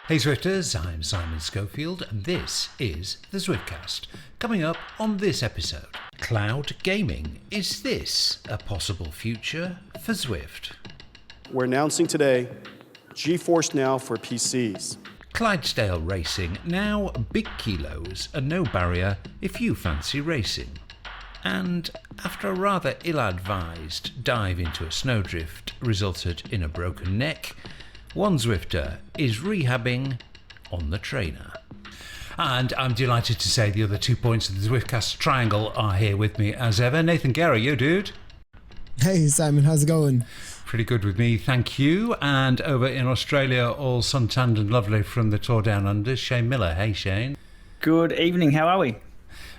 Hey Zwifters, I'm Simon Schofield and this is the Zwifcast. Coming up on this episode, cloud gaming. Is this a possible future for Zwift? We're announcing today GeForce Now for PCs. Clydesdale racing, now big kilos and no barrier if you fancy racing. And after a rather ill-advised dive into a snowdrift resulted in a broken neck, one Zwifter is rehabbing on the trainer. And I'm delighted to say the other 2 points of the Zwifcast triangle are here with me as ever. Nathan Guerra, you dude? Hey Simon, how's it going? Pretty good with me, thank you. And over in Australia, all suntanned and lovely from the Tour Down Under, Shane Miller. Hey Shane. Good evening, how are we?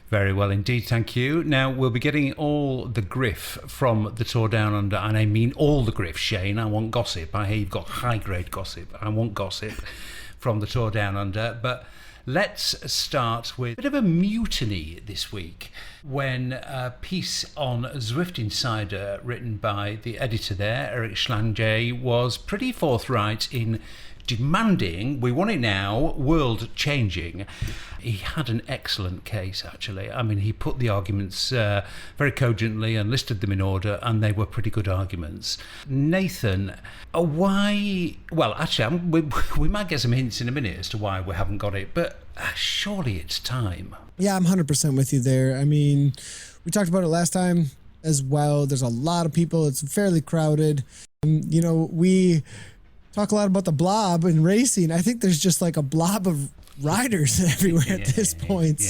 Very well indeed, thank you. Now, we'll be getting all the griff from the Tour Down Under, and I mean all the griff, Shane. I want gossip. I hear you've got high-grade gossip. I want gossip from the Tour Down Under. But let's start with a bit of a mutiny this week when a piece on Zwift Insider written by the editor there, Eric Schlange, was pretty forthright in demanding, we want it now, world changing. He had an excellent case, actually. I mean, he put the arguments very cogently and listed them in order, and they were pretty good arguments. Nathan, why... Well, actually, we might get some hints in a minute as to why we haven't got it, but surely it's time. Yeah, I'm 100% with you there. I mean, we talked about it last time as well. There's a lot of people. It's fairly crowded. We talk a lot about the blob in racing. I think there's just like a blob of riders everywhere at this point.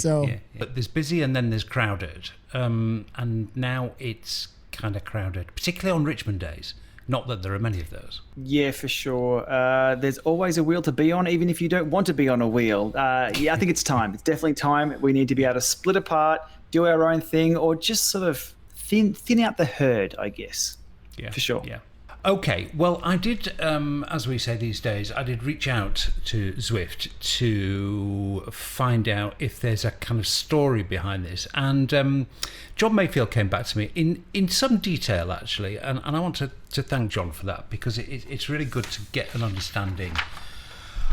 But there's busy and then there's crowded. And now it's kind of crowded, particularly on Richmond days. Not that there are many of those. Yeah, for sure. There's always a wheel to be on, even if you don't want to be on a wheel. I think it's time. It's definitely time. We need to be able to split apart, do our own thing, or just sort of thin out the herd, I guess. Yeah, for sure. Yeah. Okay, well, I did, as we say these days, I did reach out to Zwift to find out if there's a kind of story behind this. And Jon Mayfield came back to me in some detail, actually, and I want to thank Jon for that, because it's really good to get an understanding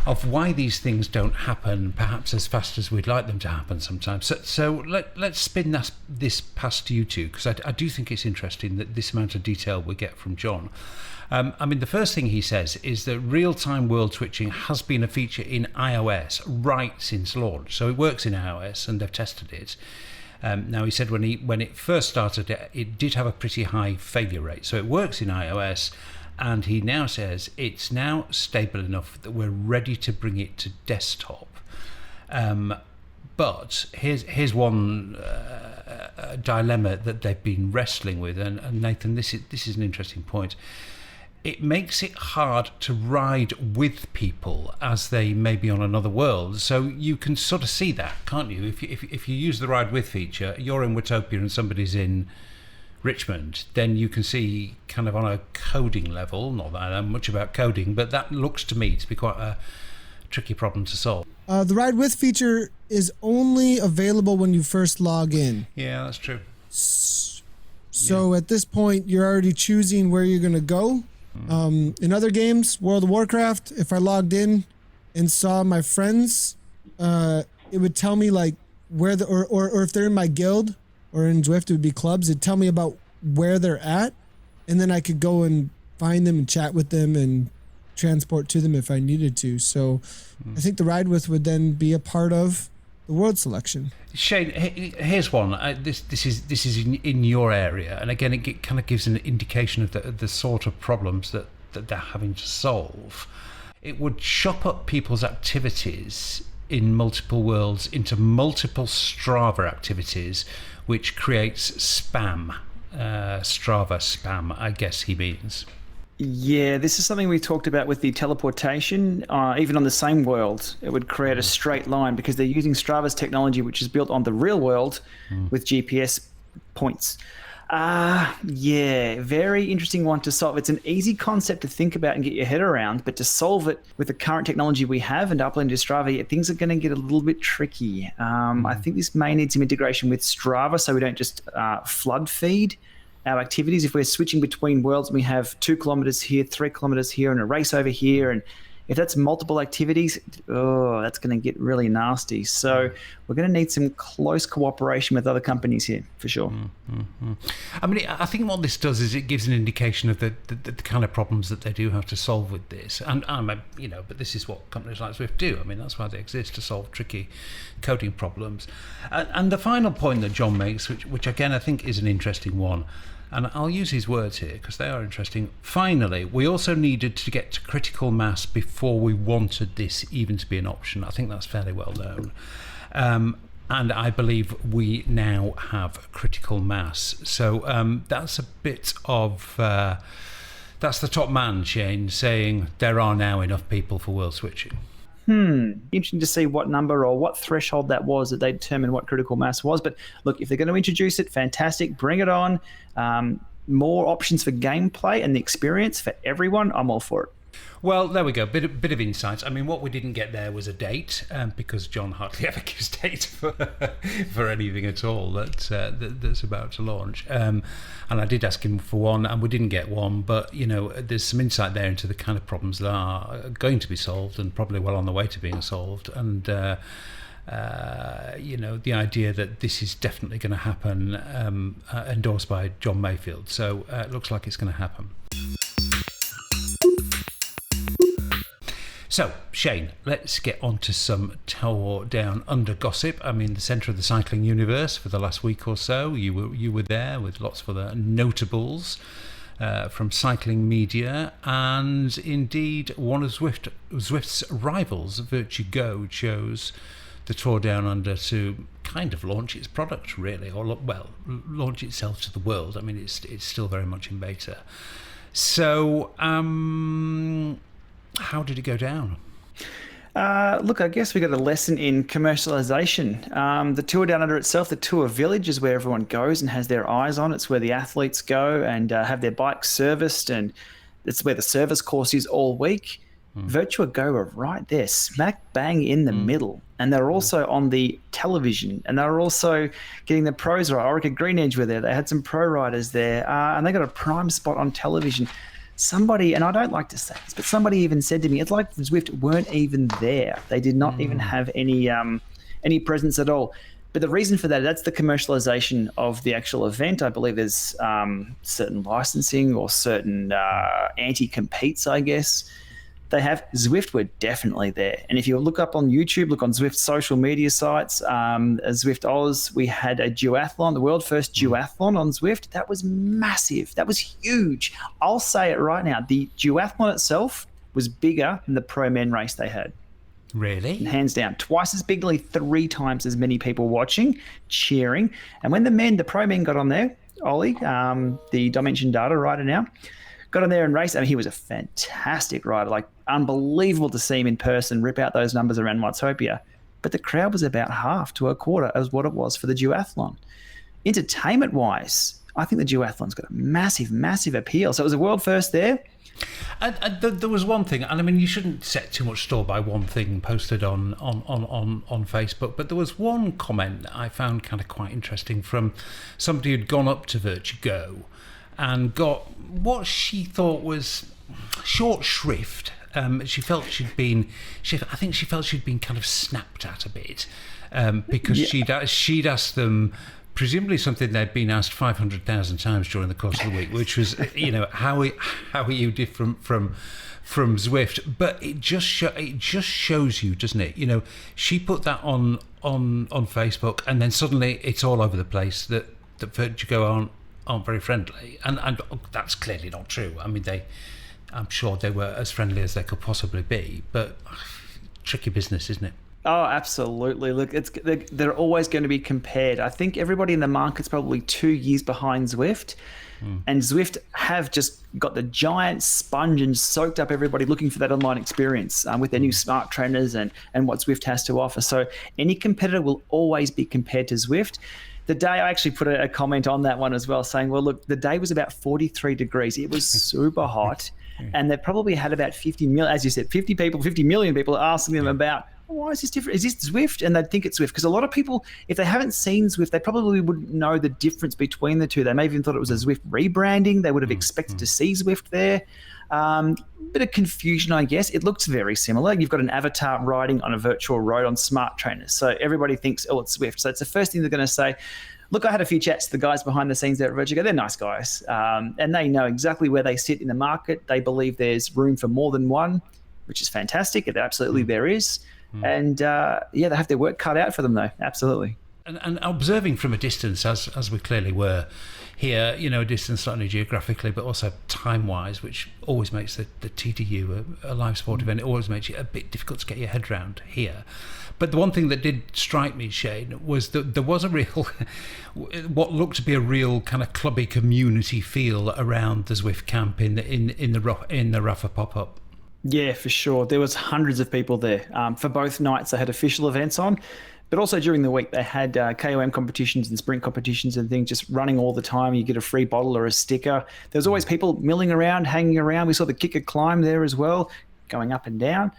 of why these things don't happen perhaps as fast as we'd like them to happen sometimes. So let's spin this past you two, because I do think it's interesting that this amount of detail we get from Jon. I mean, the first thing he says is that real-time world switching has been a feature in iOS right since launch. So it works in iOS and they've tested it. Now, he said when it first started, it did have a pretty high failure rate. So it works in iOS. And he now says it's now stable enough that we're ready to bring it to desktop. But here's one dilemma that they've been wrestling with, and Nathan, this is an interesting point. It makes it hard to ride with people as they may be on another world. So you can sort of see that, can't you? If you use the ride with feature, you're in Watopia and somebody's in Richmond, then you can see kind of on a coding level, not that I know much about coding, but that looks to me to be quite a tricky problem to solve. The ride with feature is only available when you first log in. Yeah, that's true. So At this point, you're already choosing where you're going to go. In other games, World of Warcraft, if I logged in and saw my friends, it would tell me like where or if they're in my guild, or in Zwift, it would be clubs. It'd tell me about where they're at, and then I could go and find them and chat with them and transport to them if I needed to. So I think the ride with would then be a part of the world selection. Shane, here's one. This is in your area, and again, it kind of gives an indication of the sort of problems that they're having to solve. It would chop up people's activities in multiple worlds into multiple Strava activities, which creates spam. Strava spam, I guess he means. Yeah, this is something we talked about with the teleportation. Even on the same world, it would create a straight line because they're using Strava's technology, which is built on the real world with GPS points. Yeah, very interesting one to solve. It's an easy concept to think about and get your head around, but to solve it with the current technology we have and upload to Strava, things are going to get a little bit tricky. I think this may need some integration with Strava so we don't just flood feed our activities. If we're switching between worlds and we have 2 kilometers here, 3 kilometers here, and a race over here, and If that's multiple activities, that's going to get really nasty. So we're going to need some close cooperation with other companies here, for sure. I mean, I think what this does is it gives an indication of the kind of problems that they do have to solve with this. And but this is what companies like Zwift do. I mean, that's why they exist, to solve tricky coding problems. And the final point that Jon makes, which again I think is an interesting one, and I'll use his words here because they are interesting. Finally, we also needed to get to critical mass before we wanted this even to be an option. I think that's fairly well known. And I believe we now have critical mass. So that's a bit of... that's the top man, Shane, saying there are now enough people for world switching. Interesting to see what number or what threshold that was that they determined what critical mass was. But look, if they're going to introduce it, fantastic, bring it on. More options for gameplay and the experience for everyone, I'm all for it. Well, there we go. Bit of insights. I mean, what we didn't get there was a date, because Jon hardly ever gives date for anything at all that's about to launch. And I did ask him for one, and we didn't get one. But there's some insight there into the kind of problems that are going to be solved, and probably well on the way to being solved. And the idea that this is definitely going to happen, endorsed by Jon Mayfield. So it looks like it's going to happen. So, Shane, let's get on to some Tore Down Under gossip. I mean, the centre of the cycling universe for the last week or so. You were there with lots of other notables from cycling media, and indeed one of Zwift's rivals, Virtue chose the Tore Down Under to kind of launch its product, really, or launch itself to the world. I mean, it's still very much in beta. So, how did it go down? Look, I guess we got a lesson in commercialization. The Tore Down Under itself, the Tour Village, is where everyone goes and has their eyes on. It's where the athletes go and have their bikes serviced, and it's where the service course is all week. Virtua Go are right there, smack bang in the middle. And they're also on the television, and they're also getting the pros right. Orica Green Edge were there. They had some pro riders there, and they got a prime spot on television. Somebody, and I don't like to say this, but somebody even said to me, it's like Zwift weren't even there. They did not even have any presence at all. But the reason for that, that's the commercialization of the actual event. I believe there's certain licensing or certain anti-competes, I guess. They have. Zwift were definitely there. And if you look up on YouTube, look on Zwift's social media sites, Zwift Oz, we had a duathlon, the world first duathlon on Zwift. That was massive. That was huge. I'll say it right now. The duathlon itself was bigger than the pro men race they had. Really? And hands down. Twice as big, nearly 3 times as many people watching, cheering. And when the pro men got on there, Ollie, the Dimension Data rider now, got on there and raced. I mean, he was a fantastic rider, like unbelievable to see him in person, rip out those numbers around Watopia. But the crowd was about half to a quarter as what it was for the duathlon. Entertainment-wise, I think the duathlon's got a massive, massive appeal. So it was a world first there. And there was one thing, and I mean, you shouldn't set too much store by one thing posted on Facebook, but there was one comment that I found kind of quite interesting from somebody who'd gone up to Virtue Go and got what she thought was short shrift. She felt she'd been kind of snapped at a bit, because she'd asked them presumably something they'd been asked 500,000 times during the course of the week, which was, how are you different from Zwift? But it just shows you, doesn't it? She put that on Facebook, and then suddenly it's all over the place that Virtue Go aren't very friendly, and that's clearly not true. I mean, I'm sure they were as friendly as they could possibly be, but tricky business, isn't it? Oh, absolutely. Look, they're always going to be compared. I think everybody in the market's probably 2 years behind Zwift, and Zwift have just got the giant sponge and soaked up everybody looking for that online experience with their new smart trainers and what Zwift has to offer. So any competitor will always be compared to Zwift. The day, I actually put a comment on that one as well, saying, well, look, the day was about 43 degrees. It was super hot. And they probably had about 50 million, as you said, 50 million people asking them about, why is this different? Is this Zwift? And they'd think it's Zwift. Because a lot of people, if they haven't seen Zwift, they probably wouldn't know the difference between the two. They may have even thought it was a Zwift rebranding. They would have expected to see Zwift there. Bit of confusion, I guess. It looks very similar. You've got an avatar riding on a virtual road on smart trainers. So everybody thinks, oh, it's Zwift. So it's the first thing they're going to say. Look, I had a few chats to the guys behind the scenes there at Vertigo. They're nice guys. And they know exactly where they sit in the market. They believe there's room for more than one, which is fantastic. Absolutely there is. And they have their work cut out for them, though. Absolutely. And observing from a distance, as we clearly were here, a distance not only geographically but also time-wise, which always makes the TDU a live sport event. It always makes it a bit difficult to get your head around here. But the one thing that did strike me, Shane, was that there was a real, what looked to be a real kind of clubby community feel around the Zwift camp in the Rafa pop-up. Yeah, for sure. There was hundreds of people there. For both nights, they had official events on, but also during the week they had KOM competitions and sprint competitions and things just running all the time. You get a free bottle or a sticker. There was always people milling around, hanging around. We saw the kicker climb there as well, going up and down.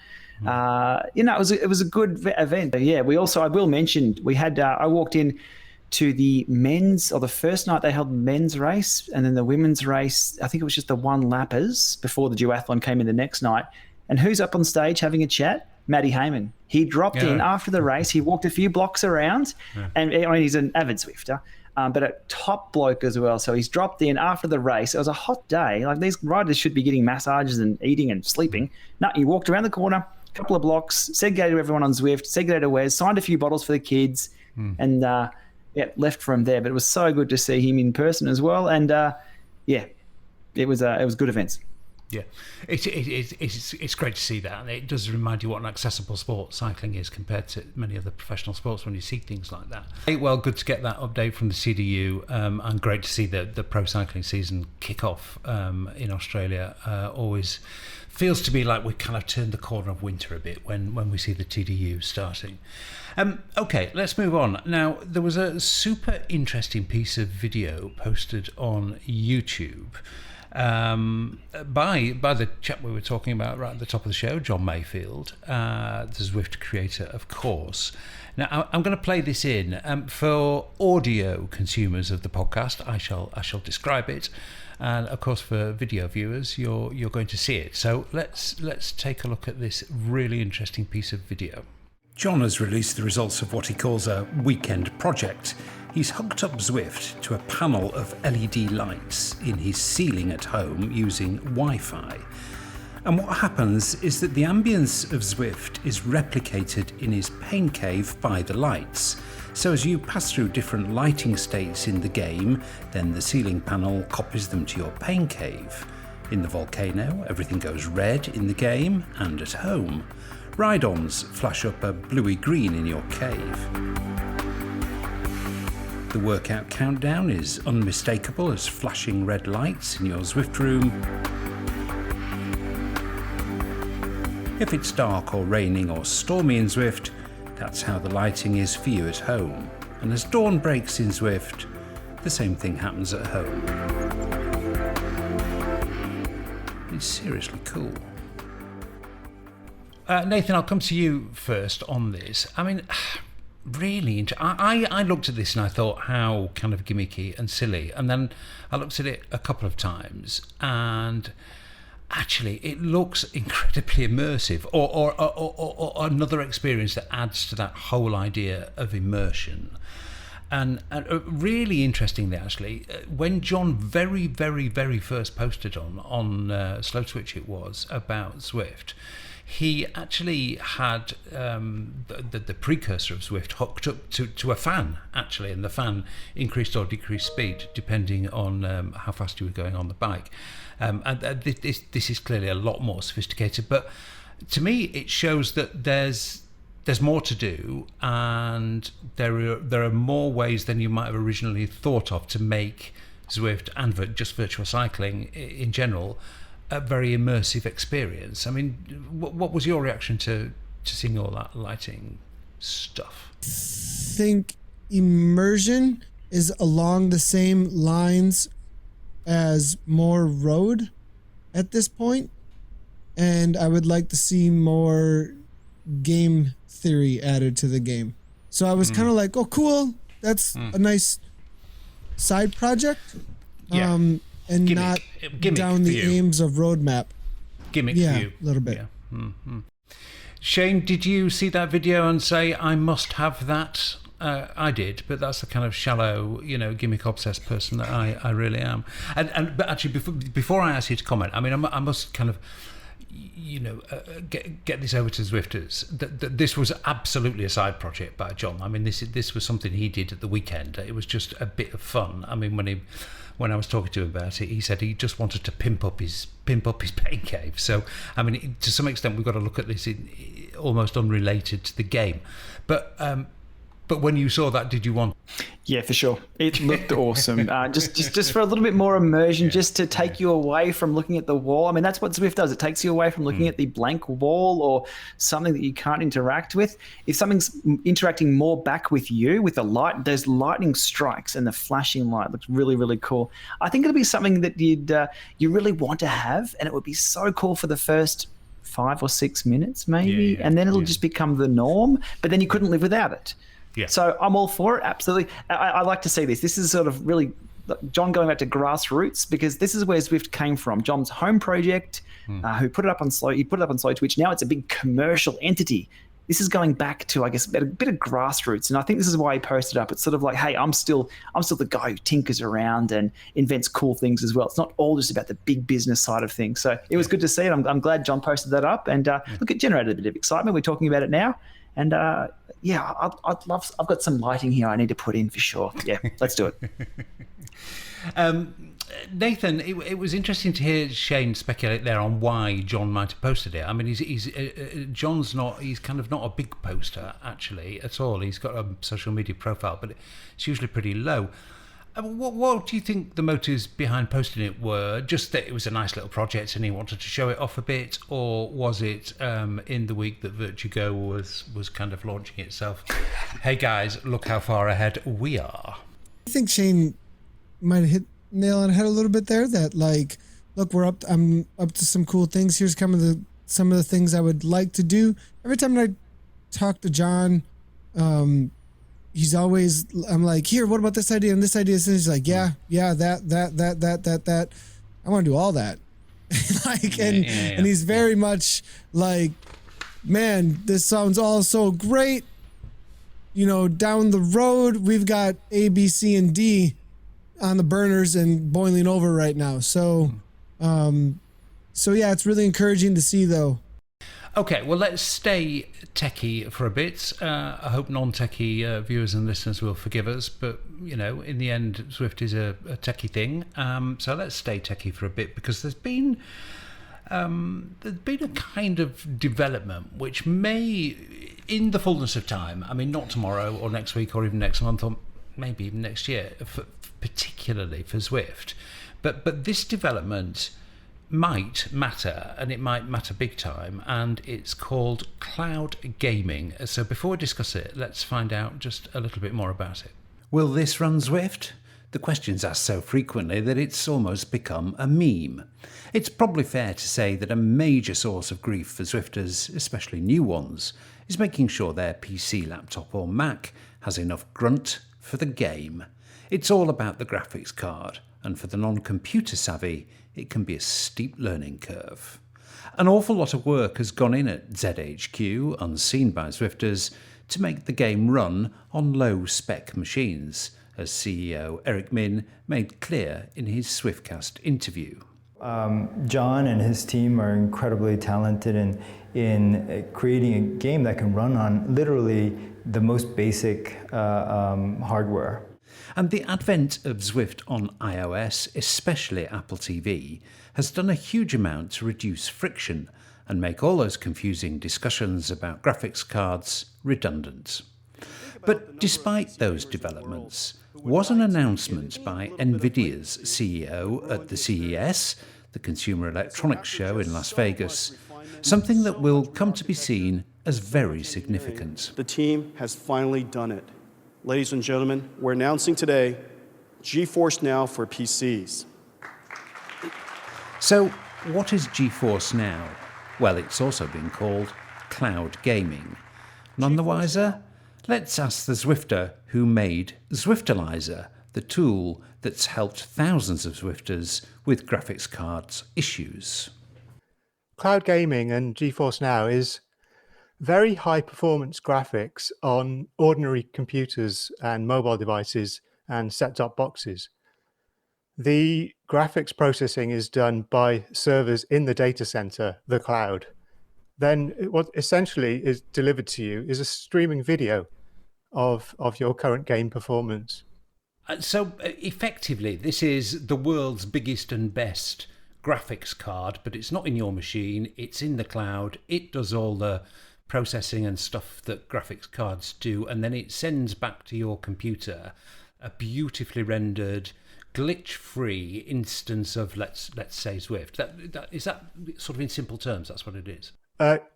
It was a good event. But yeah, I will mention, we had, I walked in to the men's, or the first night they held the men's race, and then the women's race, I think it was just the one lappers before the duathlon came in the next night. And who's up on stage having a chat? Matty Heyman. He dropped in after the race. He walked a few blocks around, and he's an avid Zwifter, but a top bloke as well. So he's dropped in after the race. It was a hot day. Like, these riders should be getting massages and eating and sleeping. No, he walked around the corner, a couple of blocks, said g'day to everyone on Zwift, said g'day to Wes, signed a few bottles for the kids, and left from there. But it was so good to see him in person as well. And it was good events. Yeah, it's great to see that, and it does remind you what an accessible sport cycling is compared to many other professional sports when you see things like that. Well, good to get that update from the CDU, and great to see the pro cycling season kick off in Australia. Always feels to be like we kind of turned the corner of winter a bit when we see the TDU starting. Okay, let's move on. Now, there was a super interesting piece of video posted on YouTube by the chap we were talking about right at the top of the show, Jon Mayfield, the Zwift creator, of course. Now, I'm going to play this in for audio consumers of the podcast. I shall describe it, and of course for video viewers, you're going to see it. So let's take a look at this really interesting piece of video. Jon has released the results of what he calls a weekend project. He's hooked up Zwift to a panel of LED lights in his ceiling at home using Wi-Fi. And what happens is that the ambience of Zwift is replicated in his pain cave by the lights. So as you pass through different lighting states in the game, then the ceiling panel copies them to your pain cave. In the volcano, everything goes red in the game and at home. Ride-ons flash up a bluey green in your cave. The workout countdown is unmistakable as flashing red lights in your Zwift room. If it's dark or raining or stormy in Zwift, that's how the lighting is for you at home. And as dawn breaks in Zwift, the same thing happens at home. It's seriously cool. Nathan, I'll come to you first on this. I mean, really, I looked at this and I thought, how kind of gimmicky and silly. And then I looked at it a couple of times, and actually it looks incredibly immersive, or another experience that adds to that whole idea of immersion. And really interestingly, actually, when Jon very, very, very first posted on Slow Twitch, it was, about Zwift, he actually had the precursor of Zwift hooked up to a fan, actually, and the fan increased or decreased speed depending on how fast you were going on the bike. And this is clearly a lot more sophisticated, but to me it shows that there's more to do, and there are more ways than you might have originally thought of to make Zwift and just virtual cycling in general a very immersive experience. I mean, what was your reaction to seeing all that lighting stuff? I think immersion is along the same lines as more road at this point, and I would like to see more game theory added to the game. So I was kind of like, oh, cool, that's a nice side project. Yeah. And not gimmick down the aims of roadmap. gimmick Yeah, view. a little bit. Yeah. Shane, did you see that video and say, I must have that? I did, but that's the kind of shallow, gimmick obsessed person that I really am. But actually, before I ask you to comment, I mean, I must kind of, get this over to Zwifters. This was absolutely a side project by Jon. I mean, this was something he did at the weekend. It was just a bit of fun. I mean, when I was talking to him about it, he said he just wanted to pimp up his pain cave. So, I mean, to some extent, we've got to look at this in almost unrelated to the game. But when you saw that, did you want? Yeah, for sure. It looked awesome. Just for a little bit more immersion, just to take you away from looking at the wall. I mean, that's what Zwift does. It takes you away from looking at the blank wall or something that you can't interact with. If something's interacting more back with you, with the light, those lightning strikes and the flashing light looks really, really cool. I think it'll be something that you really want to have, and it would be so cool for the first 5 or 6 minutes, maybe, and then it'll just become the norm. But then you couldn't live without it. Yeah. So I'm all for it, absolutely. I like to see this. This is sort of really Jon going back to grassroots, because this is where Zwift came from. Jon's home project, who put it up on Slow. He put it up on Slow Twitch. Now it's a big commercial entity. This is going back to, I guess, a bit of grassroots, and I think this is why he posted up. It's sort of like, hey, I'm still the guy who tinkers around and invents cool things as well. It's not all just about the big business side of things. So it was good to see it. I'm glad Jon posted that up, and look, it generated a bit of excitement. We're talking about it now. And I've got some lighting here I need to put in for sure. Yeah, let's do it. Nathan, it was interesting to hear Shane speculate there on why Jon might have posted it. I mean, Jon's he's kind of not a big poster actually at all. He's got a social media profile, but it's usually pretty low. What do you think the motives behind posting it were? Just that it was a nice little project and he wanted to show it off a bit, or was it in the week that Vertigo was kind of launching itself? Hey guys, look how far ahead we are. I think Shane might have hit nail on the head a little bit there. That like, look, I'm up to some cool things. Here's some of the things I would like to do. Every time I talk to Jon, he's always, I'm like, here, what about this idea and this idea? And he's like, yeah, that. I want to do all that. And he's very much like, man, this sounds all so great. Down the road, we've got A, B, C, and D on the burners and boiling over right now. So yeah, it's really encouraging to see though. Okay, well, let's stay techie for a bit. I hope non-techie viewers and listeners will forgive us, but, in the end, Zwift is a techie thing. So let's stay techie for a bit, because there's been a kind of development which may, in the fullness of time, I mean, not tomorrow or next week or even next month or maybe even next year, particularly for Zwift, but this development might matter, and it might matter big time, and it's called cloud gaming. So before we discuss it, let's find out just a little bit more about it. Will this run Zwift? The question's asked so frequently that it's almost become a meme. It's probably fair to say that a major source of grief for Zwifters, especially new ones, is making sure their PC, laptop or Mac has enough grunt for the game. It's all about the graphics card, and for the non-computer savvy, it can be a steep learning curve. An awful lot of work has gone in at ZHQ, unseen by Zwifters, to make the game run on low-spec machines, as CEO Eric Min made clear in his Zwifcast interview. Jon and his team are incredibly talented in creating a game that can run on literally the most basic hardware. And the advent of Zwift on iOS, especially Apple TV, has done a huge amount to reduce friction and make all those confusing discussions about graphics cards redundant. But despite those developments, was an announcement by NVidia's CEO at the CES, the Consumer Electronics Show in Las Vegas, something that will come to be seen as very significant. The team has finally done it. Ladies and gentlemen, we're announcing today GeForce Now for PCs. So, what is GeForce Now? Well, it's also been called cloud gaming. None the wiser? Let's ask the Zwifter who made Zwiftalser, the tool that's helped thousands of Zwifters with graphics cards issues. Cloud gaming and GeForce Now is very high performance graphics on ordinary computers and mobile devices and set-top boxes. The graphics processing is done by servers in the data center, the cloud. Then what essentially is delivered to you is a streaming video of your current game performance. So effectively, this is the world's biggest and best graphics card, but it's not in your machine, it's in the cloud. It does all the processing and stuff that graphics cards do, and then it sends back to your computer a beautifully rendered, glitch-free instance of let's say Zwift. Is that sort of in simple terms? That's what it is.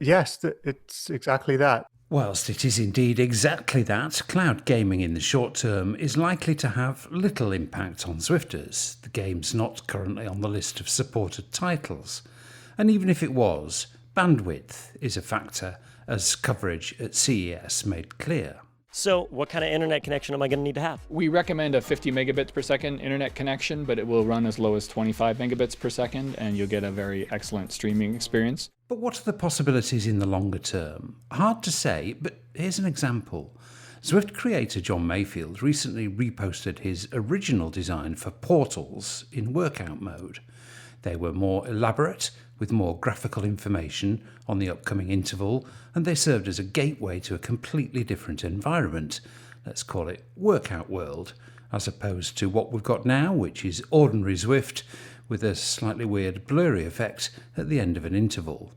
Yes, it's exactly that. Whilst it is indeed exactly that, cloud gaming in the short term is likely to have little impact on Zwifters. The game's not currently on the list of supported titles. And even if it was, bandwidth is a factor, as coverage at CES made clear. So what kind of internet connection am I going to need to have? We recommend a 50 megabits per second internet connection, but it will run as low as 25 megabits per second, and you'll get a very excellent streaming experience. But what are the possibilities in the longer term? Hard to say, but here's an example. Zwift creator Jon Mayfield recently reposted his original design for portals in workout mode. They were more elaborate, with more graphical information on the upcoming interval, and they served as a gateway to a completely different environment. Let's call it workout world, as opposed to what we've got now, which is ordinary Zwift, with a slightly weird blurry effect at the end of an interval.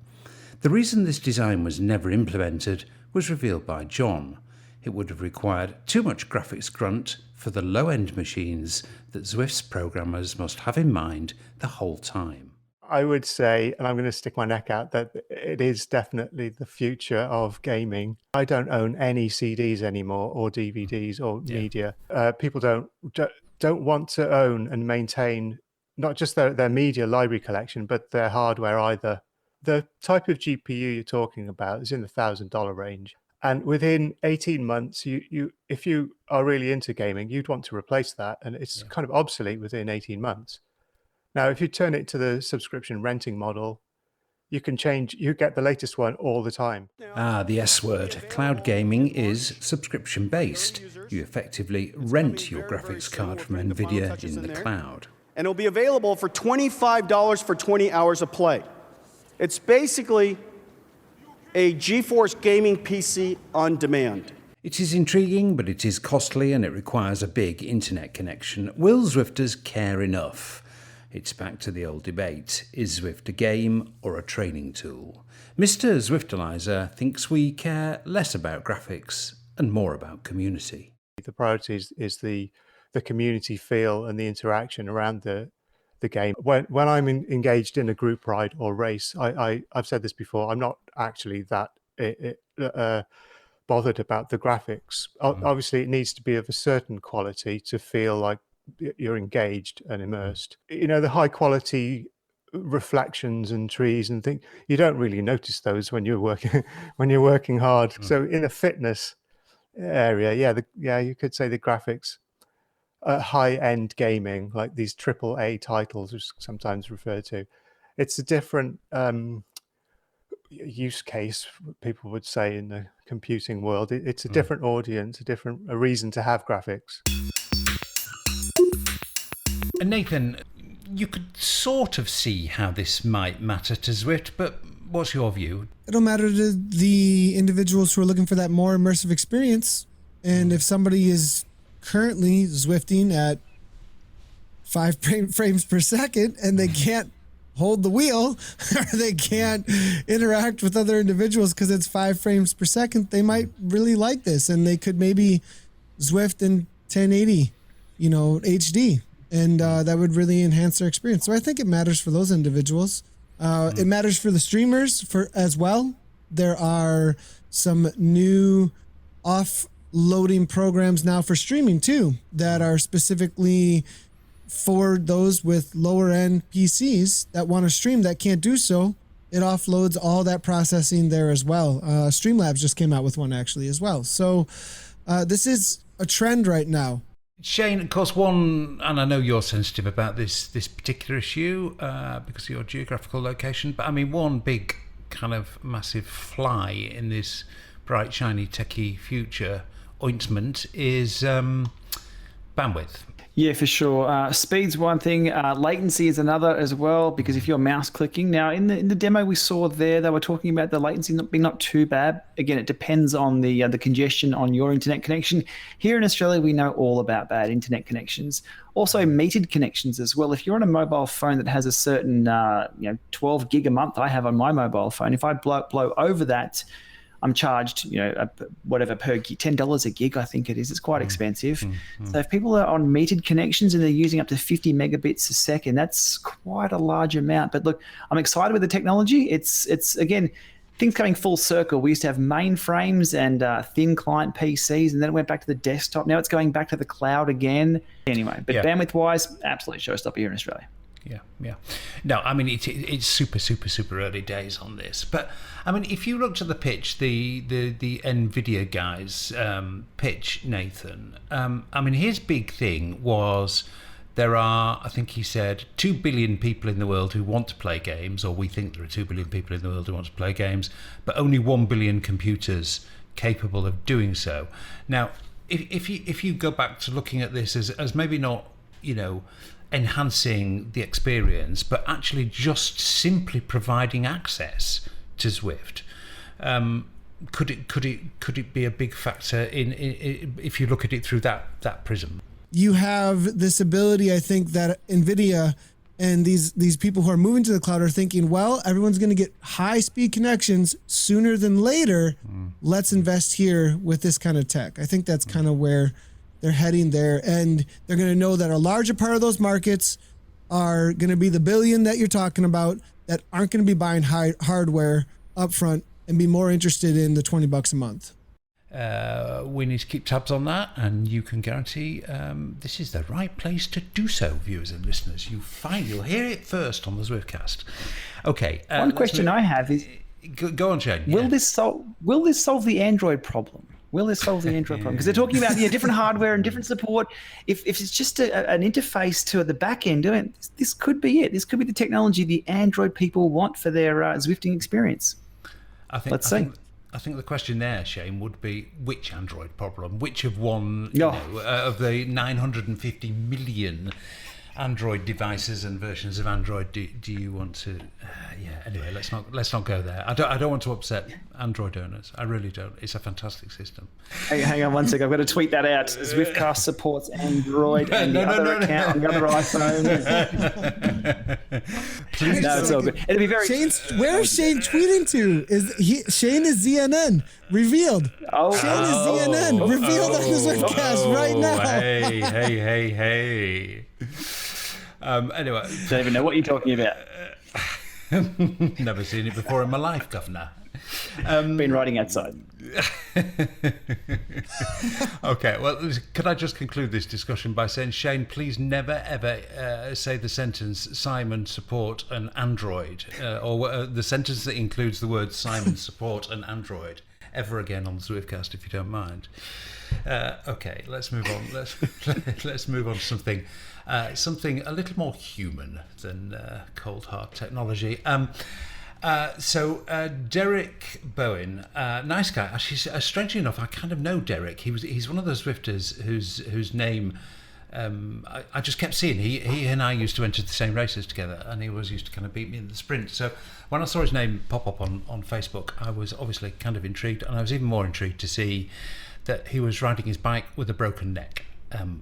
The reason this design was never implemented was revealed by Jon. It would have required too much graphics grunt for the low-end machines that Zwift's programmers must have in mind the whole time. I would say, and I'm going to stick my neck out, that it is definitely the future of gaming. I don't own any CDs anymore, or DVDs, or media. People don't want to own and maintain not just their media library collection, but their hardware either. The type of GPU you're talking about is in the $1,000 range. And within 18 months, if you are really into gaming, you'd want to replace that. And it's kind of obsolete within 18 months. Now, if you turn it to the subscription renting model, you get the latest one all the time. The S word. Cloud gaming is subscription-based. You effectively rent your graphics card from NVidia in the cloud. And it'll be available for $25 for 20 hours of play. It's basically a GeForce gaming PC on demand. It is intriguing, but it is costly and it requires a big internet connection. Will Zwifters care enough? It's back to the old debate. Is Zwift a game or a training tool? Mr. Zwiftalser thinks we care less about graphics and more about community. The priority is the community feel and the interaction around the game. When I'm engaged in a group ride or race, I've said this before, I'm not actually that bothered about the graphics. Obviously, it needs to be of a certain quality to feel like you're engaged and immersed. You know, the high quality reflections and trees and things, you don't really notice those when you're working hard. So in a fitness area, you could say the graphics, high-end gaming, like these AAA titles are sometimes referred to. It's a different use case, people would say, in the computing world. It's a different audience, a reason to have graphics. And Nathan, you could sort of see how this might matter to Zwift, but what's your view? It'll matter to the individuals who are looking for that more immersive experience. And if somebody is currently Zwifting at 5 frames per second and they can't hold the wheel or they can't interact with other individuals because it's 5 frames per second, they might really like this, and they could maybe Zwift in 1080, HD. And that would really enhance their experience. So I think it matters for those individuals. It matters for the streamers as well. There are some new offloading programs now for streaming too that are specifically for those with lower end PCs that want to stream that can't do so. It offloads all that processing there as well. Streamlabs just came out with one actually as well. So this is a trend right now. Shane, of course, one, and I know you're sensitive about this particular issue because of your geographical location, but I mean, one big kind of massive fly in this bright, shiny, techie future ointment is bandwidth. Yeah, for sure. Speed's one thing. Latency is another as well, because if you're mouse clicking now in the demo we saw there, they were talking about the latency not being too bad. Again, it depends on the congestion on your internet connection. Here in Australia, we know all about bad internet connections. Also, metered connections as well. If you're on a mobile phone that has a certain 12 gig a month I have on my mobile phone, if I blow over that, I'm charged, whatever per gig, $10 a gig, I think it is. It's quite expensive. So if people are on metered connections and they're using up to 50 megabits a second, that's quite a large amount. But look, I'm excited with the technology. It's again, things coming full circle. We used to have mainframes and thin client PCs, and then it went back to the desktop. Now it's going back to the cloud again. Anyway, but bandwidth-wise, absolute showstopper here in Australia. Yeah. No, I mean, it's super early days on this. But, I mean, if you looked at the pitch, the NVidia guys' pitch, Nathan, I mean, his big thing was there are, I think he said, 2 billion people in the world who want to play games, or we think there are 2 billion people in the world who want to play games, but only 1 billion computers capable of doing so. Now, if you go back to looking at this as maybe not, enhancing the experience, but actually just simply providing access to Zwift, could it be a big factor in if you look at it through that prism? You have this ability, I think, that NVIDIA and these people who are moving to the cloud are thinking, well, everyone's going to get high-speed connections sooner than later. Let's invest here with this kind of tech. I think that's kind of where they're heading there, and they're going to know that a larger part of those markets are going to be the billion that you're talking about that aren't going to be buying hardware up front and be more interested in the $20 a month. We need to keep tabs on that, and you can guarantee this is the right place to do so, viewers and listeners. You'll hear it first on the Zwifcast. Okay. One question I have is, go on, Shane. Will this solve the Android problem? Will this solve the Android problem? Because they're talking about different hardware and different support. If it's just an interface to the back end, this could be it. This could be the technology the Android people want for their Zwifting experience. Let's see. I think the question there, Shane, would be which Android problem? Which of of the 950 million Android devices and versions of Android do you want to? Anyway, let's not go there. I don't want to upset Android owners. I really don't. It's a fantastic system. Hang on one second. I've got to tweet that out. Zwiftcast supports Android and the other account on the other iPhone. Please, no, it's all good. It'll be very. Where is Shane tweeting to? Shane is ZNN revealed. Shane is ZNN revealed on the Zwiftcast right now. Hey. Anyway, don't even know what you're talking about. Never seen it before in my life, Governor. Been riding outside. Okay, well, could I just conclude this discussion by saying, Shane, please never ever say the sentence "Simon support an Android" or the sentence that includes the words "Simon support an Android" ever again on the Zwiftcast, if you don't mind. Okay, let's move on. Let's move on to something a little more human than cold hard technology. So Derek Bowen, nice guy. Actually, strangely enough, I kind of know Derek. He's one of those Zwifters whose name I just kept seeing. He and I used to enter the same races together, and he always used to kind of beat me in the sprint. So when I saw his name pop up on Facebook, I was obviously kind of intrigued, and I was even more intrigued to see that he was riding his bike with a broken neck.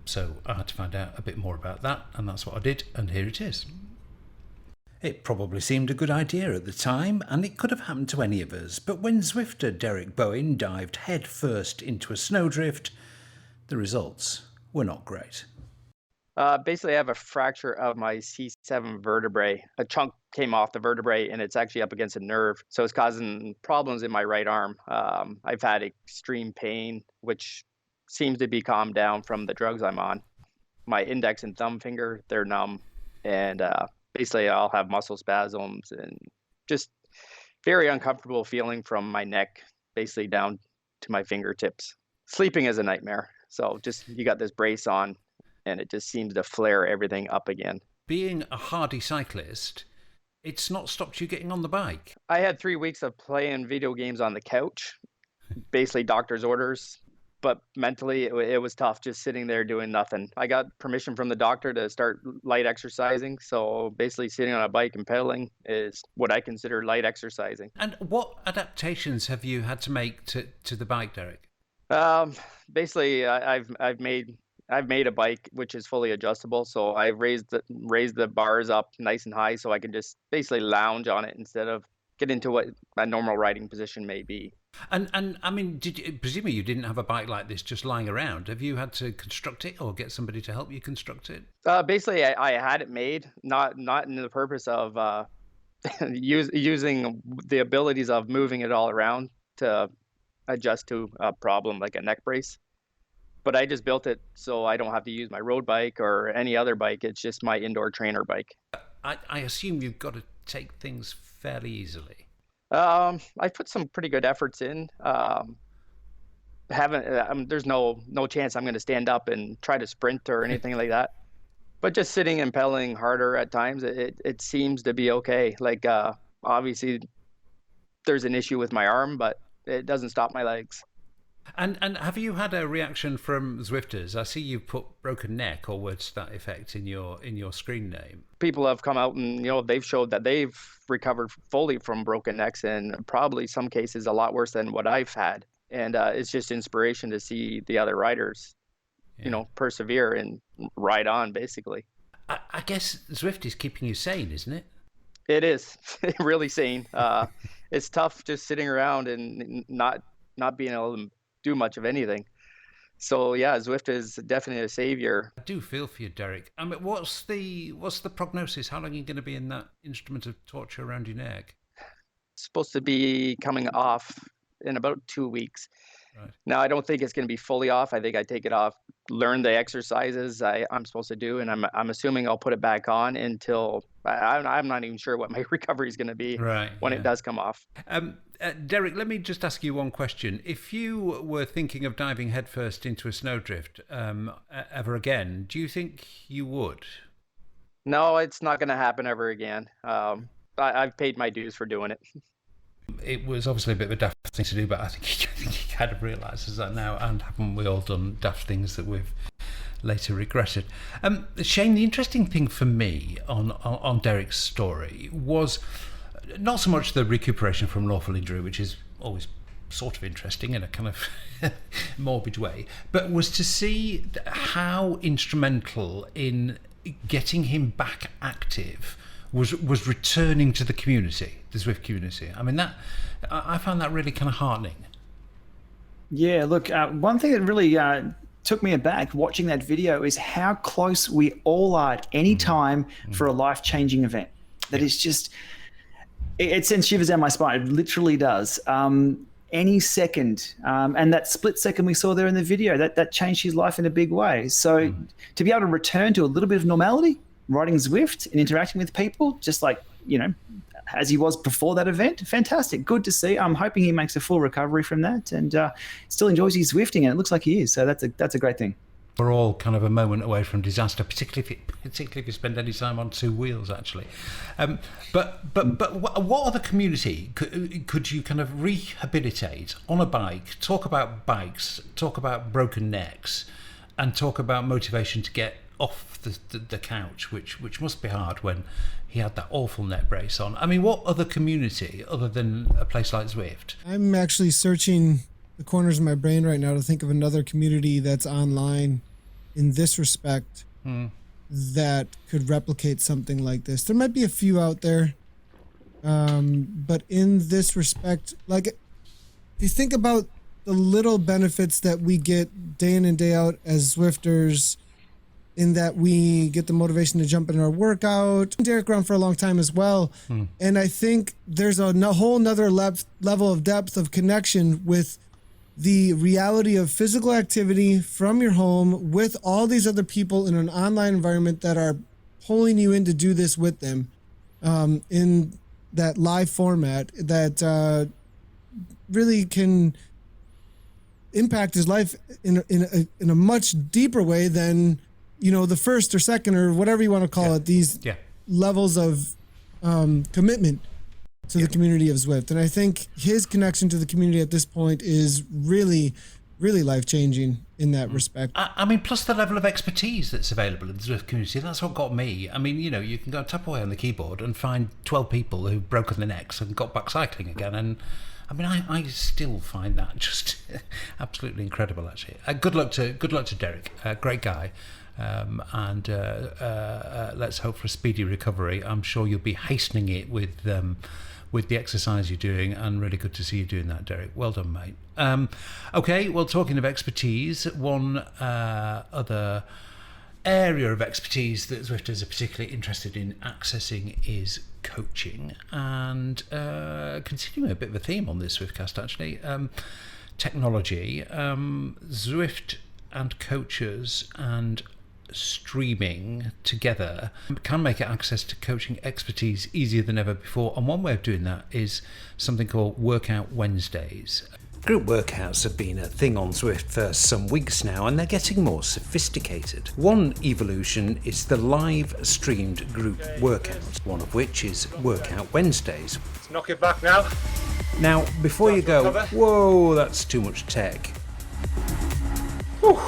So I had to find out a bit more about that, and that's what I did, and here it is. It probably seemed a good idea at the time, and it could have happened to any of us, but when Zwifter Derek Bowen dived head first into a snowdrift, the results were not great. Basically, I have a fracture of my C7 vertebrae. A chunk came off the vertebrae, and it's actually up against a nerve, so it's causing problems in my right arm. I've had extreme pain, which seems to be calmed down from the drugs I'm on. My index and thumb finger, they're numb, and basically I'll have muscle spasms and just very uncomfortable feeling from my neck basically down to my fingertips. Sleeping is a nightmare. So just you got this brace on, and it just seems to flare everything up again. Being a hardy cyclist, it's not stopped you getting on the bike. I had 3 weeks of playing video games on the couch, basically doctor's orders. But mentally, it was tough just sitting there doing nothing. I got permission from the doctor to start light exercising. So basically sitting on a bike and pedaling is what I consider light exercising. And what adaptations have you had to make to the bike, Derek? Basically, I've made a bike which is fully adjustable. So I've raised the bars up nice and high so I can just basically lounge on it instead of get into what a normal riding position may be. And I mean, presumably you didn't have a bike like this just lying around. Have you had to construct it or get somebody to help you construct it? Basically, I had it made, not in the purpose of using the abilities of moving it all around to adjust to a problem like a neck brace. But I just built it so I don't have to use my road bike or any other bike. It's just my indoor trainer bike. I assume you've got to take things fairly easily. I put some pretty good efforts in. There's no chance I'm going to stand up and try to sprint or anything like that. But just sitting and pedaling harder at times, it seems to be okay. Like obviously, there's an issue with my arm, but it doesn't stop my legs. And have you had a reaction from Zwifters? I see you put broken neck or words to that effect in your screen name. People have come out and they've showed that they've recovered fully from broken necks, and probably some cases a lot worse than what I've had. And it's just inspiration to see the other riders, persevere and ride on. Basically, I guess Zwift is keeping you sane, isn't it? It is really sane. It's tough just sitting around and not being able to do much of anything. So yeah, Zwift is definitely a savior. I do feel for you, Derek. I mean, what's the prognosis? How long are you going to be in that instrument of torture around your neck? It's supposed to be coming off in about 2 weeks. Right. Now, I don't think it's going to be fully off. I think I take it off, learn the exercises I'm supposed to do, and I'm assuming I'll put it back on until I'm not even sure what my recovery is going to be when it does come off. Derek, let me just ask you one question. If you were thinking of diving headfirst into a snowdrift ever again, do you think you would? No, it's not going to happen ever again. I've paid my dues for doing it. It was obviously a bit of a daft thing to do, but I think he kind of realises that now, and haven't we all done daft things that we've later regretted? Shane, the interesting thing for me on Derek's story was not so much the recuperation from an awful injury, which is always sort of interesting in a kind of morbid way, but was to see how instrumental in getting him back active was returning to the community, the Zwift community. I mean, I found that really kind of heartening. Yeah, look, one thing that really took me aback watching that video is how close we all are at any time for a life-changing event. That is just, it sends shivers down my spine. It literally does. Any second, and that split second we saw there in the video, that changed his life in a big way. So to be able to return to a little bit of normality, riding Zwift and interacting with people, just like, as he was before that event, fantastic. Good to see. I'm hoping he makes a full recovery from that and still enjoys his Zwifting, and it looks like he is. So that's a great thing. We're all kind of a moment away from disaster, particularly if you spend any time on two wheels, actually. But what other community could you kind of rehabilitate on a bike? Talk about bikes, talk about broken necks, and talk about motivation to get off the couch, which must be hard when he had that awful neck brace on. I mean, what other community other than a place like Zwift? I'm actually searching the corners of my brain right now to think of another community that's online in this respect that could replicate something like this. There might be a few out there, but in this respect, like if you think about the little benefits that we get day in and day out as Zwifters, in that we get the motivation to jump in our workout. Derek ran for a long time as well. And I think there's a whole nother level of depth of connection with the reality of physical activity from your home with all these other people in an online environment that are pulling you in to do this with them in that live format that really can impact his life in a much deeper way than, the first or second or whatever you want to call it, these levels of commitment to the community of Zwift. And I think his connection to the community at this point is really, really life-changing in that respect. I mean, plus the level of expertise that's available in the Zwift community, that's what got me. I mean, you can go tap away on the keyboard and find 12 people who've broken their necks and got back cycling again. And I mean, I still find that just absolutely incredible, actually. Good luck to Derek, great guy. And let's hope for a speedy recovery. I'm sure you'll be hastening it with the exercise you're doing, and really good to see you doing that, Derek. Well done, mate. Okay, well, talking of expertise, one other area of expertise that Zwifters are particularly interested in accessing is coaching, and continuing a bit of a theme on this Zwifcast, actually, technology. Zwift and coaches and streaming together can make access to coaching expertise easier than ever before, and one way of doing that is something called Workout Wednesdays. Group workouts have been a thing on Zwift for some weeks now, and they're getting more sophisticated. One evolution is the live streamed group workouts, one of which is Workout Wednesdays. Let's knock it back now. Now, before you go, whoa, that's too much tech. Whew.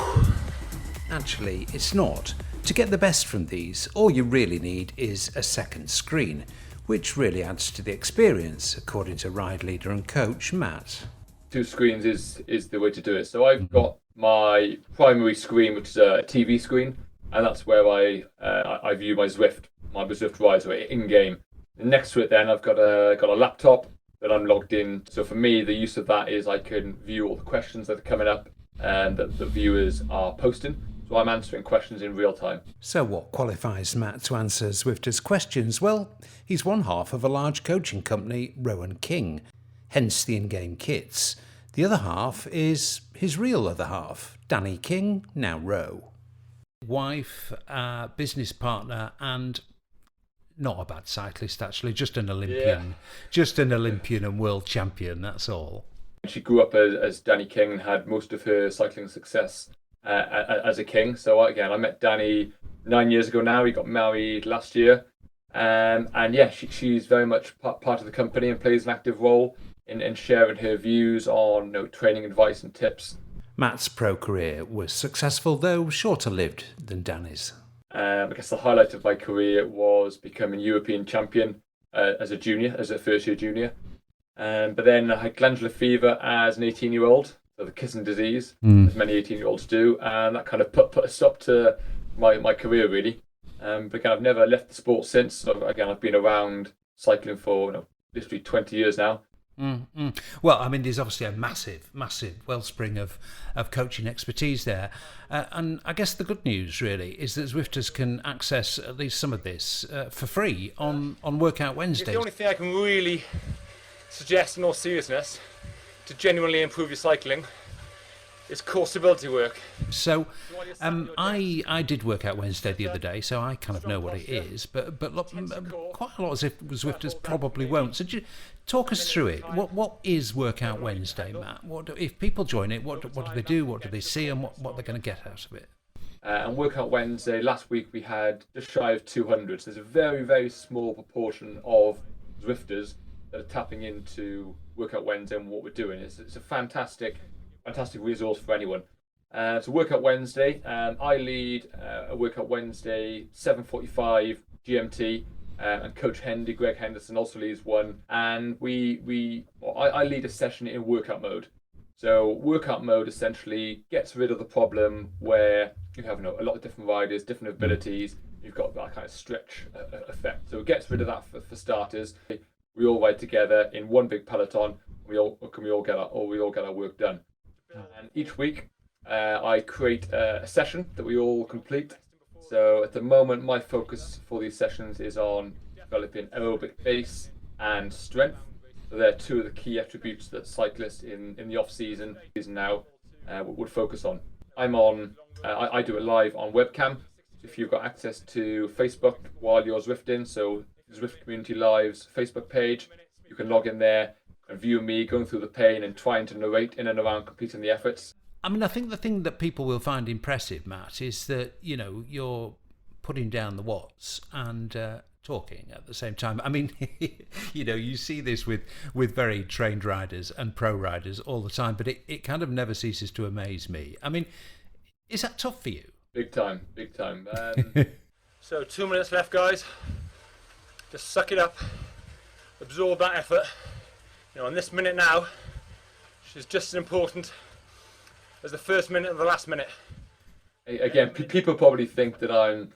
Actually, it's not. To get the best from these, all you really need is a second screen, which really adds to the experience, according to ride leader and coach Matt. 2 screens is the way to do it. So I've got my primary screen, which is a TV screen, and that's where I view my Zwiftaliser in game. Next to it, then I've got a laptop that I'm logged in. So for me, the use of that is I can view all the questions that are coming up and that the viewers are posting. So I'm answering questions in real time. So what qualifies Matt to answer Zwifters' questions? Well, he's one half of a large coaching company, Rowan King, hence the in-game kits. The other half is his real other half, Danny King, now Ro. Wife, business partner, and not a bad cyclist, actually, just an Olympian. Just an Olympian and world champion, that's all. She grew up as Danny King and had most of her cycling success as a king. So again, I met Danny 9 years ago now. We got married last year. And yeah, she's very much part of the company and plays an active role in sharing her views on training advice and tips. Matt's pro career was successful, though shorter lived than Danny's. I guess the highlight of my career was becoming European champion as a first year junior. But then I had glandular fever as an 18-year-old, so the kissing disease, as many 18-year-olds do, and that kind of put a stop to my career, really. But again, I've never left the sport since. So again, I've been around cycling for literally 20 years now. Well, I mean, there's obviously a massive wellspring of coaching expertise there. And I guess the good news, really, is that Zwifters can access at least some of this for free on Workout Wednesdays. The only thing I can really suggest in all seriousness to genuinely improve your cycling is core stability work. So I did Workout Wednesday the other day, so I kind of know what it is, but quite a lot of Zwifters probably won't. So talk us through it. What is Workout Wednesday, Matt? If people join it, what do they do? What do they see, and what they're going to get out of it? And Workout Wednesday, last week we had just shy of 200. So there's a very, very small proportion of Zwifters that are tapping into Workout Wednesday and what we're doing. It's a fantastic resource for anyone. So Workout Wednesday, I lead a Workout Wednesday 7:45 GMT, and Coach Greg Henderson also leads one, and I lead a session in workout mode. So workout mode essentially gets rid of the problem where you have a lot of different riders, different abilities. You've got that kind of stretch effect. So it gets rid of that for starters. We all ride together in one big peloton. We all get our work done. And each week, I create a session that we all complete. So at the moment, my focus for these sessions is on developing aerobic base and strength. So they're two of the key attributes that cyclists in the off season now would focus on. I do it live on webcam. If you've got access to Facebook while you're Zwifting, so Zwift Community Live's Facebook page, you can log in there, and view me going through the pain and trying to narrate in and around completing the efforts. I mean, I think the thing that people will find impressive, Matt, is that, you're putting down the watts and talking at the same time. I mean, you see this with very trained riders and pro riders all the time, but it kind of never ceases to amaze me. I mean, is that tough for you? Big time. So 2 minutes left, guys. Just suck it up, absorb that effort. In this minute now, which is just as important as the first minute and the last minute. Again, people probably think that I'm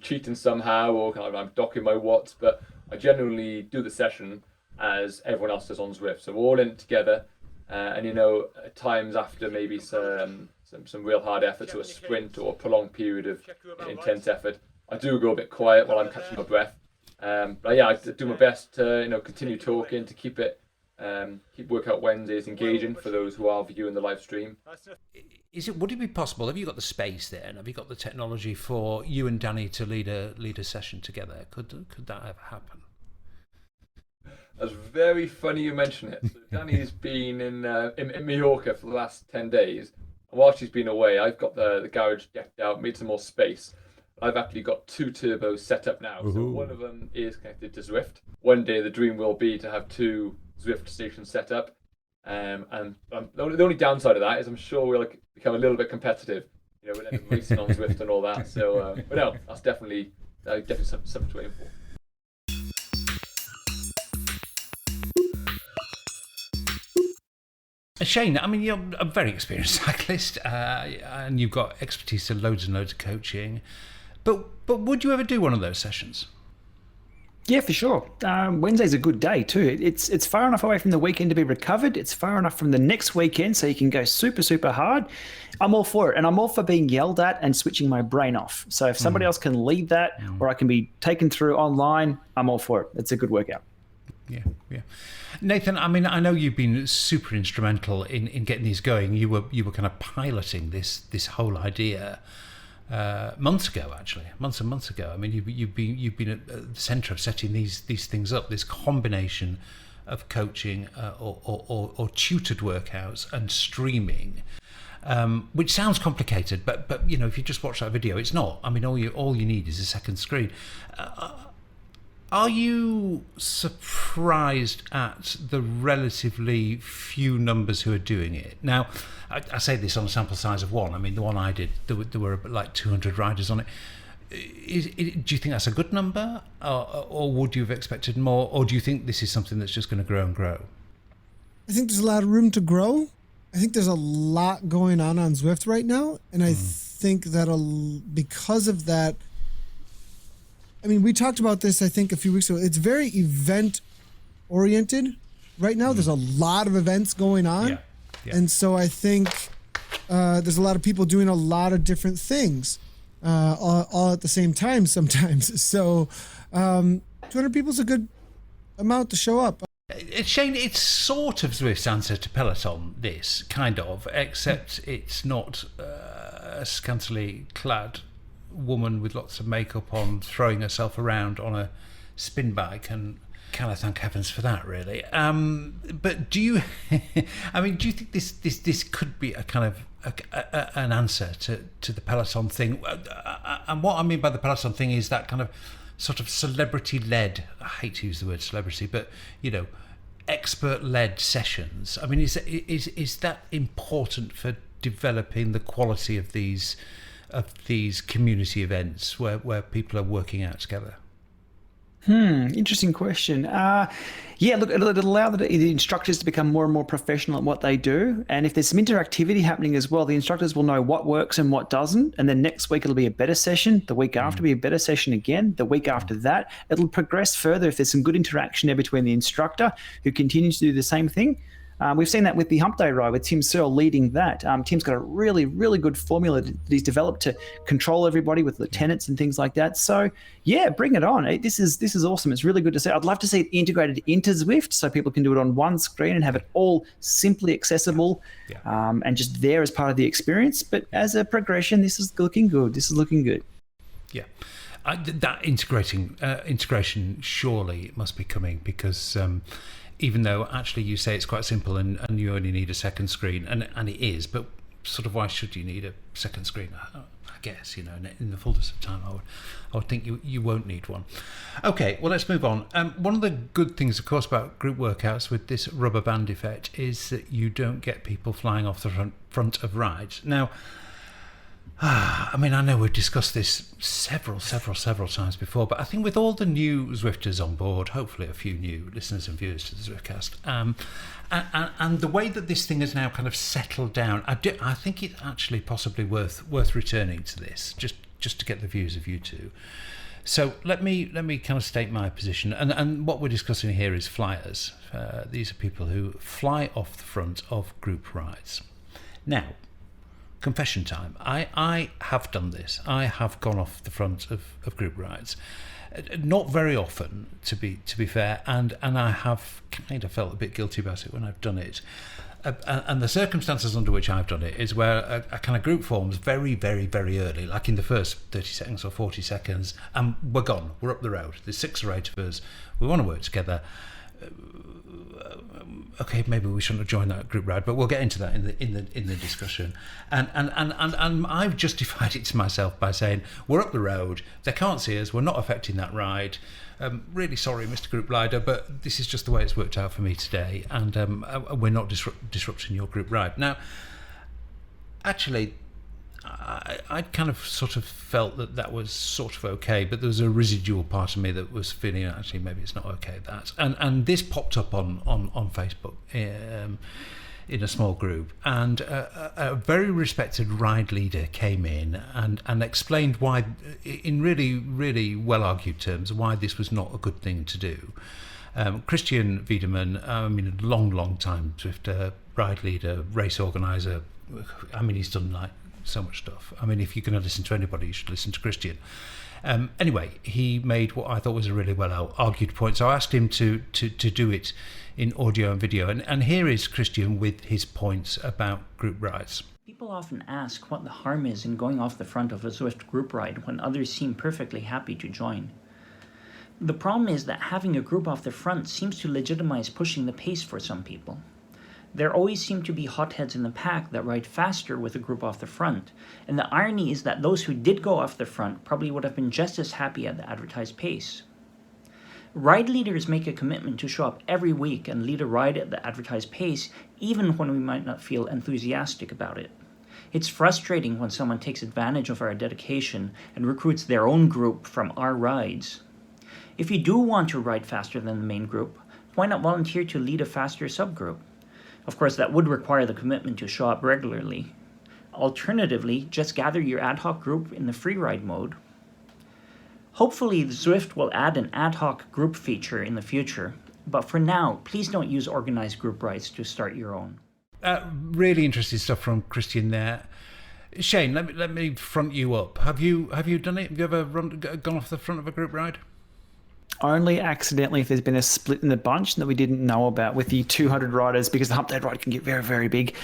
cheating somehow, or kind of I'm docking my watts, but I genuinely do the session as everyone else does on Zwift. So we're all in it together, and at times after maybe some real hard effort, or a sprint or a prolonged period of intense effort, I do go a bit quiet while I'm catching my breath. But yeah, I do my best to continue talking to keep Workout Wednesdays engaging for those who are viewing the live stream. Would it be possible? Have you got the space there, and have you got the technology for you and Danny to lead a session together? Could that ever happen? That's very funny you mention it. So Danny's been in Mallorca for the last 10 days. And while she's been away, I've got the garage decked out, made some more space. I've actually got 2 turbos set up now. So one of them is connected to Zwift. One day the dream will be to have 2 Zwift stations set up. And the only downside of that is I'm sure we'll become a little bit competitive, with racing on Zwift and all that. So, but no, that's definitely something to aim for. Shane, I mean, you're a very experienced cyclist, and you've got expertise to loads and loads of coaching. But would you ever do one of those sessions? Yeah, for sure. Wednesday's a good day too. It's far enough away from the weekend to be recovered. It's far enough from the next weekend so you can go super, super hard. I'm all for it. And I'm all for being yelled at and switching my brain off. So if somebody else can lead that, or I can be taken through online, I'm all for it. It's a good workout. Yeah. Nathan, I mean, I know you've been super instrumental in getting these going. You were kind of piloting this whole idea months and months ago. I mean, you've been at the centre of setting these things up. This combination of coaching or tutored workouts and streaming, which sounds complicated, but if you just watch that video, it's not. I mean, all you need is a second screen. Are you surprised at the relatively few numbers who are doing it? Now, I say this on a sample size of 1. I mean, the one I did, there were like 200 riders on it. Do you think that's a good number? Or would you have expected more? Or do you think this is something that's just going to grow and grow? I think there's a lot of room to grow. I think there's a lot going on Zwift right now. And I think that because of that, I mean, we talked about this, I think, a few weeks ago. It's very event-oriented right now. There's a lot of events going on. Yeah. And so I think there's a lot of people doing a lot of different things all at the same time sometimes. So 200 people is a good amount to show up. Shane, it's sort of Zwift's answer to Peloton, this, kind of, except it's not a scantily clad woman with lots of makeup on throwing herself around on a spin bike, and can I thank heavens for that, really. But do you think this could be a kind of an answer to the Peloton thing? And what I mean by the Peloton thing is that kind of sort of celebrity-led, I hate to use the word celebrity, but expert-led sessions. I mean, is that important for developing the quality of these community events where people are working out together? Interesting question. Yeah, look, it'll allow the instructors to become more and more professional at what they do. And if there's some interactivity happening as well, the instructors will know what works and what doesn't. And then next week it'll be a better session. The week after will be a better session again. The week after that, it'll progress further if there's some good interaction there between the instructor who continues to do the same thing. We've seen that with the Hump Day ride with Tim Searle leading that. Tim's got a really, really good formula that he's developed to control everybody with lieutenants and things like that. So yeah, bring it on. This is awesome. It's really good to see. I'd love to see it integrated into Zwift so people can do it on one screen and have it all simply accessible and just there as part of the experience. But as a progression, this is looking good. Yeah. That integration surely must be coming because even though actually you say it's quite simple and you only need a second screen, and it is, but sort of why should you need a second screen? I guess, in the fullness of time, I would think you won't need one. Okay, well, let's move on. One of the good things, of course, about group workouts with this rubber band effect is that you don't get people flying off the front of rides. Now, I mean, I know we've discussed this several times before, but I think with all the new Zwifters on board, hopefully a few new listeners and viewers to the Zwiftcast, and the way that this thing has now kind of settled down, I think it's actually possibly worth returning to this, just to get the views of you two. So let me kind of state my position, and what we're discussing here is flyers. These are people who fly off the front of group rides. Now, confession time. I have done this. I have gone off the front of group rides. Not very often, to be fair, and I have kind of felt a bit guilty about it when I've done it. And the circumstances under which I've done it is where a kind of group forms very, very, very early, like in the first 30 seconds or 40 seconds, and we're gone. We're up the road. There's 6 or 8 of us. We want to work together. Okay, maybe we shouldn't have joined that group ride, but we'll get into that in the discussion. And I've justified it to myself by saying we're up the road, they can't see us, we're not affecting that ride. Really sorry, Mr. Group Rider, but this is just the way it's worked out for me today, and we're not disrupting your group ride. Now, actually, I kind of sort of felt that was sort of okay, but there was a residual part of me that was feeling actually maybe it's not okay, that. And this popped up on Facebook in a small group, and a very respected ride leader came in and explained why, in really, really well-argued terms, why this was not a good thing to do. Christian Wiedemann, I mean, a long time Zwifter, ride leader, race organizer. I mean, he's done like so much stuff. I mean, if you're going to listen to anybody, you should listen to Christian. Anyway, he made what I thought was a really well-argued point, so I asked him to do it in audio and video. And here is Christian with his points about group rides. People often ask what the harm is in going off the front of a Zwift group ride when others seem perfectly happy to join. The problem is that having a group off the front seems to legitimize pushing the pace for some people. There always seem to be hotheads in the pack that ride faster with a group off the front, and the irony is that those who did go off the front probably would have been just as happy at the advertised pace. Ride leaders make a commitment to show up every week and lead a ride at the advertised pace, even when we might not feel enthusiastic about it. It's frustrating when someone takes advantage of our dedication and recruits their own group from our rides. If you do want to ride faster than the main group, why not volunteer to lead a faster subgroup? Of course, that would require the commitment to show up regularly. Alternatively, just gather your ad hoc group in the free ride mode. Hopefully, Zwift will add an ad hoc group feature in the future, but for now, please don't use organized group rides to start your own. Really interesting stuff from Christian there. Shane, let me front you up. Have you done it? Have you ever gone off the front of a group ride? Only accidentally if there's been a split in the bunch that we didn't know about with the 200 riders, because the hump day ride can get very, very big.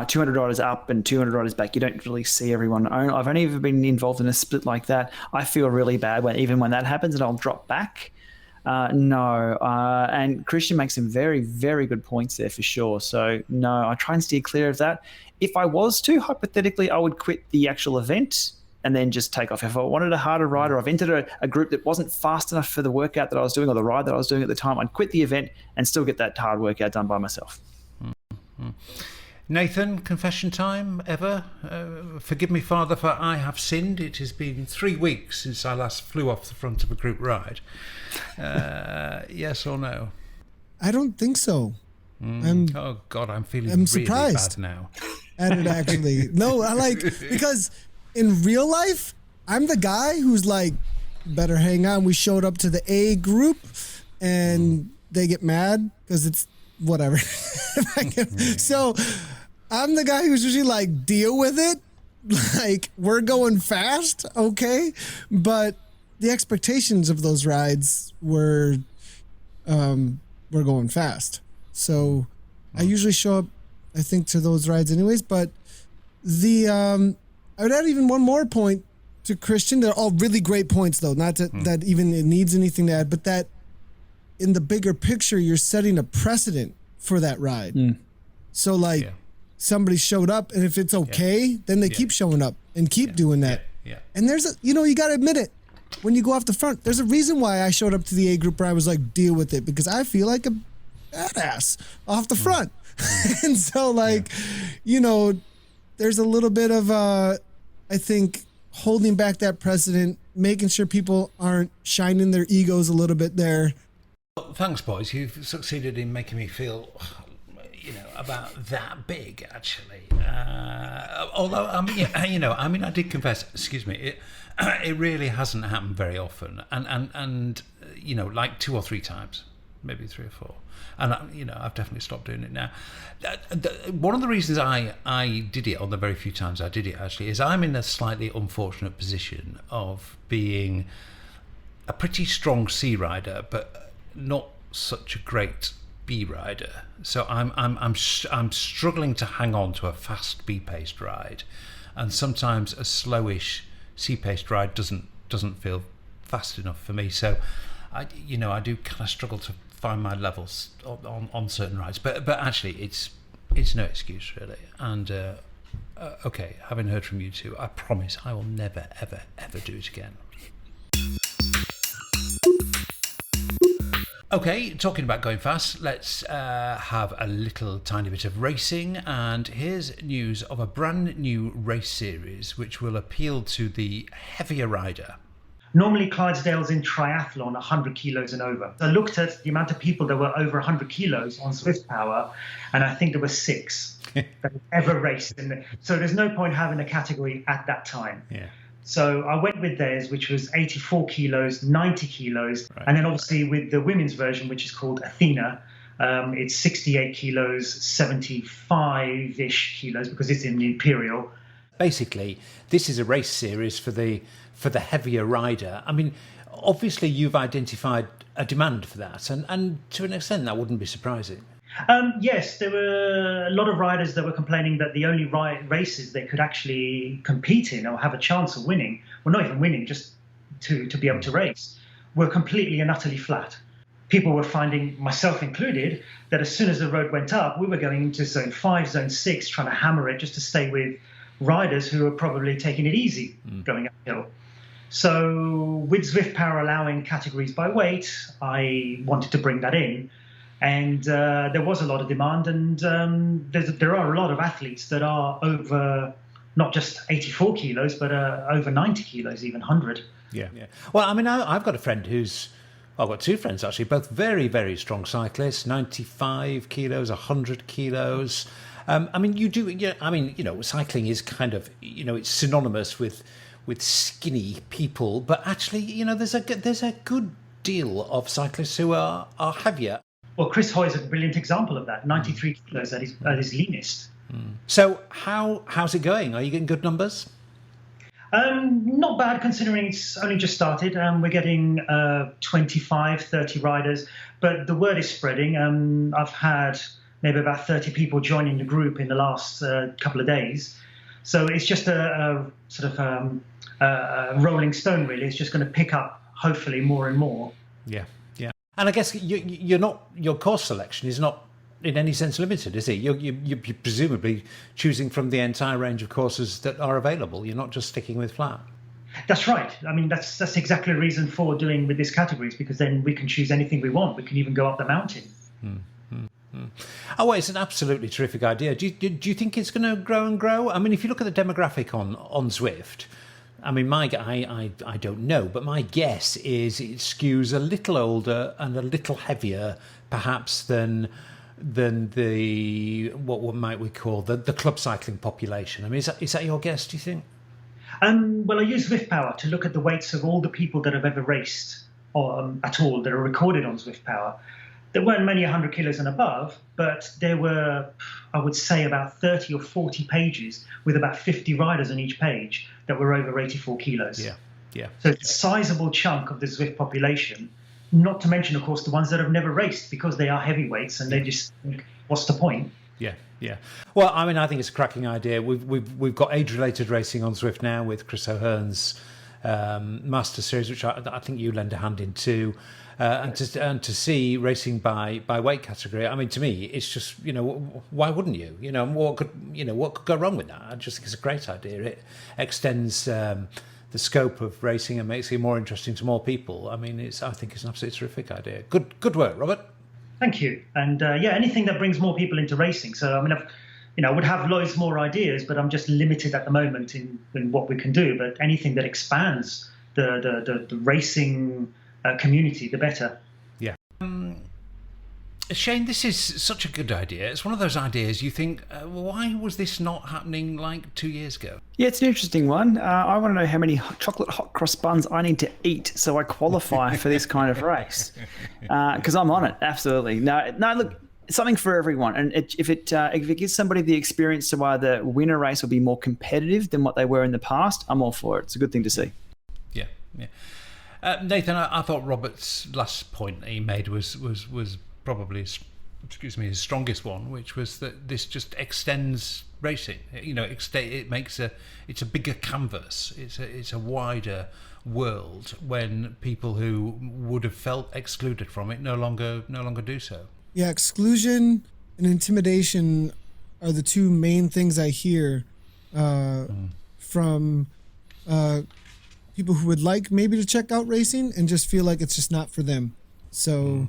200 riders up and 200 riders back. You don't really see everyone. I've only ever been involved in a split like that. I feel really bad even when that happens, and I'll drop back. And Christian makes some very, very good points there for sure. So no, I try and steer clear of that. If I was to, hypothetically, I would quit the actual event and then just take off. If I wanted a harder ride, or I've entered a group that wasn't fast enough for the workout that I was doing or the ride that I was doing at the time, I'd quit the event and still get that hard workout done by myself. Mm-hmm. Nathan, confession time ever? Forgive me, Father, for I have sinned. It has been 3 weeks since I last flew off the front of a group ride. Yes or no? I don't think so. Oh God, I'm feeling really surprised bad now. At it, actually. No, because in real life, I'm the guy who's like, better hang on. We showed up to the A group and they get mad because it's whatever. So I'm the guy who's usually like, deal with it. Like, we're going fast, okay? But the expectations of those rides were going fast. So I usually show up, I think, to those rides anyways. But I would add even one more point to Christian. They're all really great points, though. Not that even it needs anything to add, but that in the bigger picture, you're setting a precedent for that ride. So like somebody showed up, and if it's okay, then they keep showing up and keep doing that. And there's a, you know, you got to admit it. When you go off the front, there's a reason why I showed up to the A group where I was like, deal with it, because I feel like a badass off the front. And so like, you know, there's a little bit of, I think, holding back that precedent, making sure people aren't shining their egos a little bit there. Well, thanks, boys. You've succeeded in making me feel, you know, about that big, actually. Although, I mean, you know, I mean, I did confess, excuse me, it really hasn't happened very often. And you know, like 2 or 3 times, maybe 3 or 4. And, you know, I've definitely stopped doing it now. One of the reasons I did it on the very few times I did it, actually, is I'm in a slightly unfortunate position of being a pretty strong C rider, but not such a great B rider. So I'm struggling to hang on to a fast B-paced ride, and sometimes a slowish C-paced ride doesn't feel fast enough for me. So I do kind of struggle to find my levels on certain rides, but actually it's no excuse, really. And okay, having heard from you two, I promise I will never ever do it again. Okay, talking about going fast, let's have a little tiny bit of racing, and here's news of a brand new race series which will appeal to the heavier rider. Normally, Clydesdale's in triathlon, 100 kilos and over. I looked at the amount of people that were over 100 kilos on Zwift Power, and I think there were 6 that had ever raced. So there's no point having a category at that time. Yeah. So I went with theirs, which was 84 kilos, 90 kilos, and then obviously with the women's version, which is called Athena, it's 68 kilos, 75-ish kilos, because it's in the Imperial. Basically, this is a race series for the heavier rider. I mean, obviously you've identified a demand for that, and to an extent that wouldn't be surprising. Yes, there were a lot of riders that were complaining that the only races they could actually compete in or have a chance of winning, well, not even winning, just to be able to race, were completely and utterly flat. People were finding, myself included, that as soon as the road went up, we were going into zone 5, zone 6, trying to hammer it just to stay with riders who were probably taking it easy going uphill. So with Zwift Power allowing categories by weight, I wanted to bring that in. And there was a lot of demand, and there are a lot of athletes that are over not just 84 kilos, but over 90 kilos, even 100. Yeah. Well, I mean, I've got a friend I've got 2 friends actually, both very, very strong cyclists, 95 kilos, 100 kilos. I mean, cycling is kind of, it's synonymous with skinny people, but actually, there's a good deal of cyclists who are heavier. Well, Chris Hoy is a brilliant example of that. 93 kilos at his leanest. So how's it going? Are you getting good numbers? Not bad, considering it's only just started. We're getting 25, 30 riders, but the word is spreading. I've had maybe about 30 people joining the group in the last couple of days. So it's just a sort of a rolling stone, really. It's just going to pick up, hopefully, more and more. Yeah. And I guess your course selection is not in any sense limited, is it? You're presumably choosing from the entire range of courses that are available. You're not just sticking with flat. That's right. I mean, that's exactly the reason for doing with this categories, because then we can choose anything we want. We can even go up the mountain. Oh, well, it's an absolutely terrific idea. Do you think it's going to grow and grow? I mean, if you look at the demographic on Zwift, I mean, I don't know, but my guess is it skews a little older and a little heavier, perhaps, than the what might we call the club cycling population. I mean, is that your guess? Do you think? Well, I use Zwift Power to look at the weights of all the people that have ever raced at all that are recorded on Zwift Power. There weren't many 100 kilos and above, but there were, I would say, about 30 or 40 pages with about 50 riders on each page that were over 84 kilos. Yeah. So it's a sizable chunk of the Zwift population, not to mention, of course, the ones that have never raced, because they are heavyweights and they just think, what's the point? Yeah. Well, I mean, I think it's a cracking idea. We've got age-related racing on Zwift now with Chris O'Hearn's Master Series, which I think you lend a hand in too. And to see racing by weight category, I mean, to me, it's just, why wouldn't you? What could go wrong with that? I just think it's a great idea. It extends the scope of racing and makes it more interesting to more people. I mean, I think it's an absolutely terrific idea. Good work, Robert. Thank you. And anything that brings more people into racing. So I mean, I would have loads more ideas, but I'm just limited at the moment in what we can do. But anything that expands the racing community, the better. Yeah. Shane, this is such a good idea. It's one of those ideas you think, why was this not happening like 2 years ago? Yeah, it's an interesting one. I want to know how many chocolate hot cross buns I need to eat so I qualify for this kind of race. Because I'm on it, absolutely. No, look, something for everyone. And if it gives somebody the experience to either win a race or be more competitive than what they were in the past, I'm all for it. It's a good thing to see. Yeah. Nathan, I thought Robert's last point he made was probably, his strongest one, which was that this just extends racing. It makes it's a bigger canvas. It's a wider world when people who would have felt excluded from it no longer do so. Yeah, exclusion and intimidation are the two main things I hear from people who would like maybe to check out racing and just feel like it's just not for them. So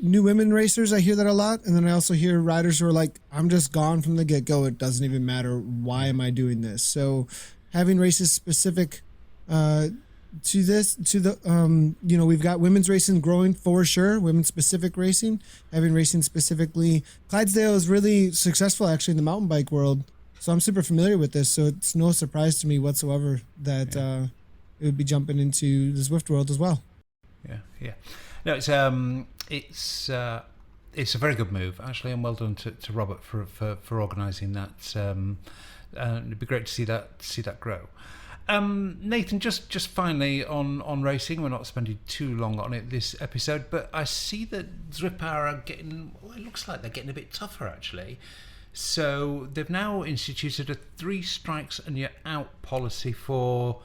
new women racers, I hear that a lot. And then I also hear riders who are like, I'm just gone from the get-go. It doesn't even matter. Why am I doing this? So having races specific to this, we've got women's racing growing for sure, women's specific racing, having racing specifically. Clydesdale is really successful actually in the mountain bike world. So I'm super familiar with this, so it's no surprise to me whatsoever that it would be jumping into the Zwift world as well. Yeah. No, it's a very good move actually, and well done to Robert for organising that. It'd be great to see that grow. Nathan, just finally on racing, we're not spending too long on it this episode, but I see that Zwift Power are getting. Well, it looks like they're getting a bit tougher actually. So they've now instituted a 3 strikes and you're out policy for,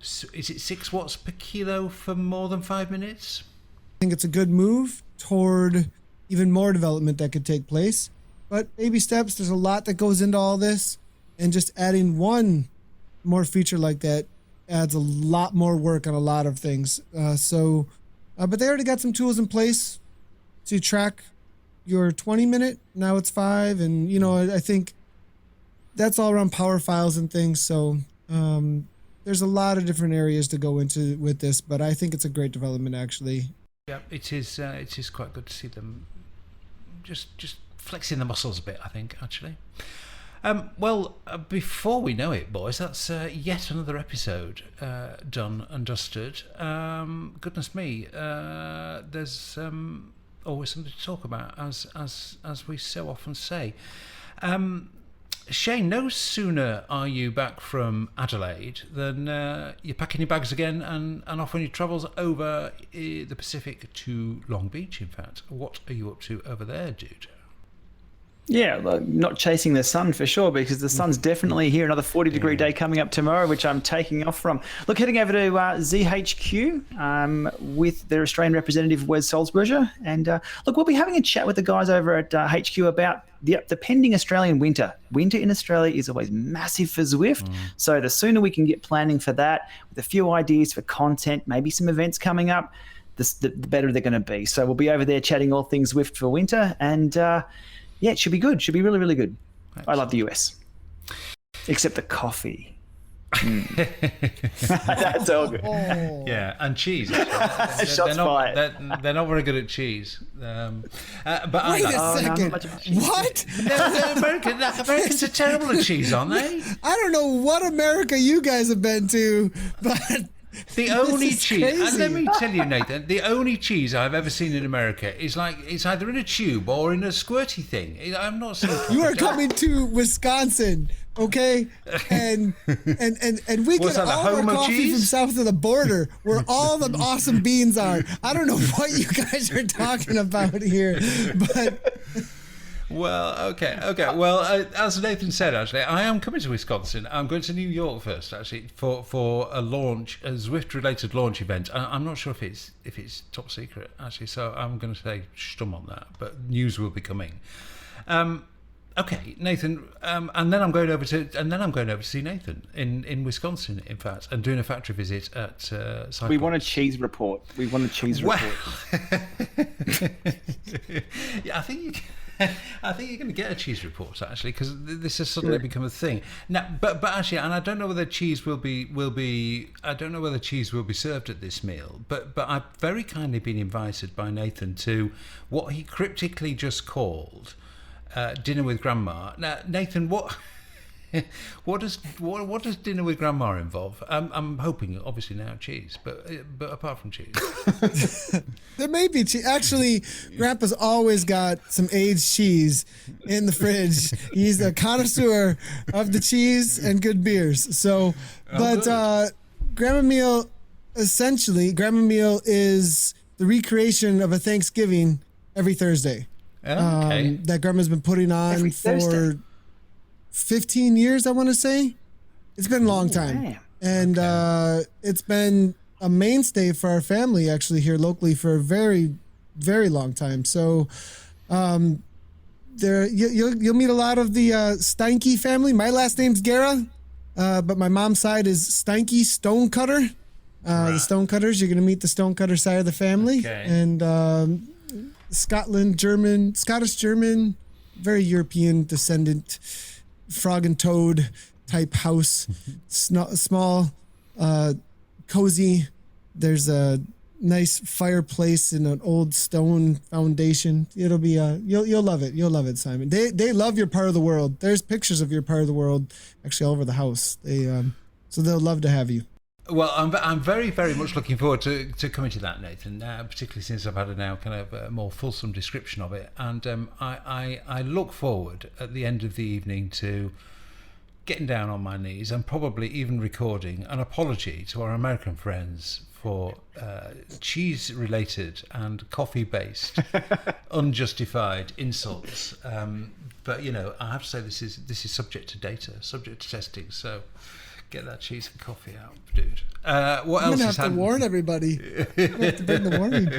is it 6 watts per kilo for more than 5 minutes? I think it's a good move toward even more development that could take place. But baby steps, there's a lot that goes into all this. And just adding one more feature like that adds a lot more work on a lot of things. But they already got some tools in place to track your 20-minute, now it's 5, and I think that's all around power files and things. So there's a lot of different areas to go into with this, but I think it's a great development actually. Yeah, it is quite good to see them just flexing the muscles a bit, I think actually. Before we know it, boys, that's yet another episode done and dusted. Goodness me, there's always something to talk about, as we so often say. Shane, no sooner are you back from Adelaide than you're packing your bags again and off on your travels over the Pacific to Long Beach, in fact. What are you up to over there, dude? Yeah, not chasing the sun for sure, because the sun's definitely here. Another 40-degree day coming up tomorrow, which I'm taking off from. Look, heading over to ZHQ with their Australian representative, Wes Salzberger. And look, we'll be having a chat with the guys over at HQ about the pending Australian winter. Winter in Australia is always massive for Zwift. So the sooner we can get planning for that, with a few ideas for content, maybe some events coming up, the better they're going to be. So we'll be over there chatting all things Zwift for winter. And yeah, it should be good. Should be really, really good. Excellent. I love the US. Except the coffee. That's all good. Yeah, and cheese. Shots fired. They're not very good at cheese. But wait a second. What? Americans are terrible at cheese, aren't they? I don't know what America you guys have been to, but the only cheese, and let me tell you, Nathan, the only cheese I've ever seen in America is like it's either in a tube or in a squirty thing. I'm not so. You are coming to Wisconsin, okay? And we get all our coffee from south of the border, where all the awesome beans are. I don't know what you guys are talking about here, but. Well, okay. Well, as Nathan said, actually, I am coming to Wisconsin. I'm going to New York first, actually, for a Zwift-related launch event. I'm not sure if it's top secret, actually, so I'm going to say stum on that. But news will be coming. Okay, Nathan, and then I'm going over to see Nathan in Wisconsin, in fact, and doing a factory visit at Cyclops. We want a cheese report. Yeah, I think you're going to get a cheese report, actually, because this has suddenly become a thing now. But actually, and I don't know whether cheese will be. I don't know whether cheese will be served at this meal. But I've very kindly been invited by Nathan to what he cryptically just called dinner with Grandma. Now, Nathan, what does dinner with Grandma involve? I'm hoping, obviously, now cheese, but apart from cheese, there may be cheese. Actually, Grandpa's always got some aged cheese in the fridge. He's a connoisseur of the cheese and good beers. So, Grandma meal is the recreation of a Thanksgiving every Thursday. Okay. That Grandma's been putting on for 15 years, I want to say. It's been a long time. Man. And it's been a mainstay for our family, actually, here locally for a very, very long time. So you'll meet a lot of the Steinke family. My last name's Guerra, but my mom's side is Steinke Stonecutter. The Stonecutters, you're going to meet the Stonecutter side of the family. Okay. And Scottish German, very European descendant, frog and toad type house, small, cozy. There's a nice fireplace in an old stone foundation. It'll be you'll love it. You'll love it, Simon. They love your part of the world. There's pictures of your part of the world actually all over the house. So they'll love to have you. Well, I'm very, very much looking forward to coming to that, Nathan, particularly since I've had a more fulsome description of it. And I look forward at the end of the evening to getting down on my knees and probably even recording an apology to our American friends for cheese-related and coffee-based unjustified insults. But, I have to say this is subject to data, subject to testing, so... Get that cheese and coffee out, dude. What else is happening? I'm going to have to warn everybody. I'm going to have to bring the warning.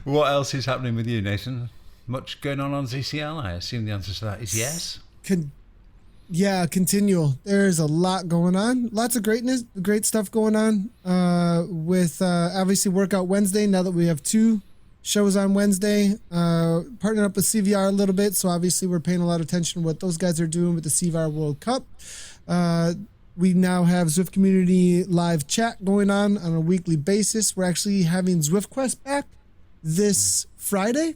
What else is happening with you, Nathan? Much going on ZCL? I assume the answer to that is yes. Continual. There's a lot going on. Lots of great stuff going on with obviously Workout Wednesday, now that we have 2 shows on Wednesday. Partnered up with CVR a little bit, so obviously we're paying a lot of attention to what those guys are doing with the CVR World Cup. We now have Zwift Community live chat going on a weekly basis. We're actually having ZwiftQuest back this Friday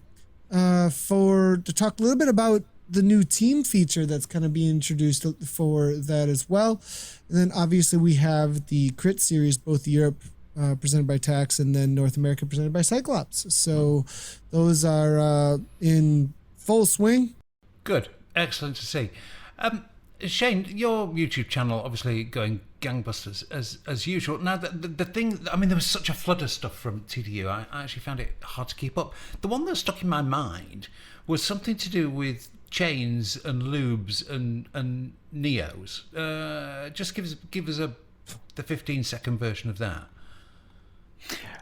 to talk a little bit about the new team feature that's kind of being introduced for that as well. And then obviously we have the Crit series, both Europe presented by Tax and then North America presented by Cyclops. So those are in full swing. Good. Excellent to see. Shane, your YouTube channel obviously going gangbusters as usual. Now, the thing, there was such a flood of stuff from TDU, I actually found it hard to keep up. The one that stuck in my mind was something to do with chains and lubes and Neos. Just give us the 15-second version of that.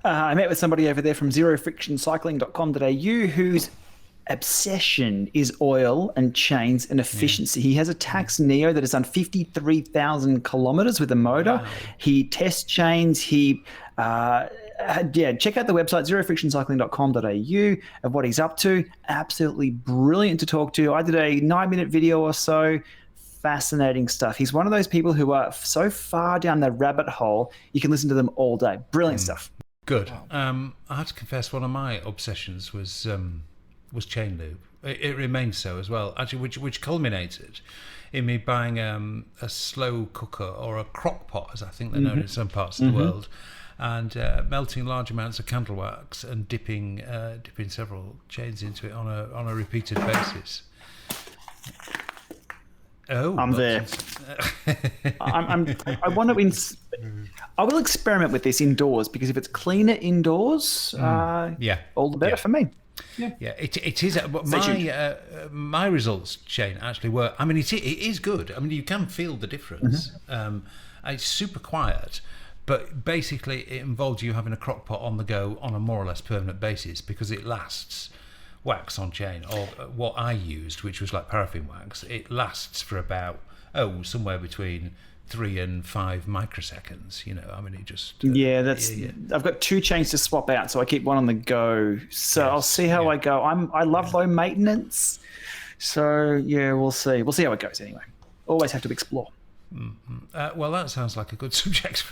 I met with somebody over there from zerofrictioncycling.com.au whose obsession is oil and chains and efficiency. He has a Tax Neo that has done 53,000 kilometers with a motor. Wow. He tests chains. He check out the website zerofrictioncycling.com.au of what he's up to. Absolutely brilliant to talk to. I did a 9-minute video or so. Fascinating stuff. He's one of those people who are so far down the rabbit hole you can listen to them all day. Brilliant stuff. Good. I have to confess, one of my obsessions was chain lube. It remains so as well, actually, which culminated in me buying a slow cooker or a crock pot, as I think they're known in some parts of the world, and melting large amounts of candle wax and dipping several chains into it on a repeated basis. Oh, I'm there. I want to. I will experiment with this indoors because if it's cleaner indoors, all the better for me. Yeah, it is. My results, Shane, actually were. I mean, it is good. I mean, you can feel the difference. It's super quiet, but basically it involves you having a crock pot on the go on a more or less permanent basis because it lasts. Wax on chain, or what I used, which was like paraffin wax, it lasts for about somewhere between 3 and 5 microseconds. I mean, it just I've got 2 chains to swap out, so I keep one on the go. So I'll see how I go. I love low maintenance, so we'll see. We'll see how it goes anyway. Always have to explore. Well, that sounds like a good subject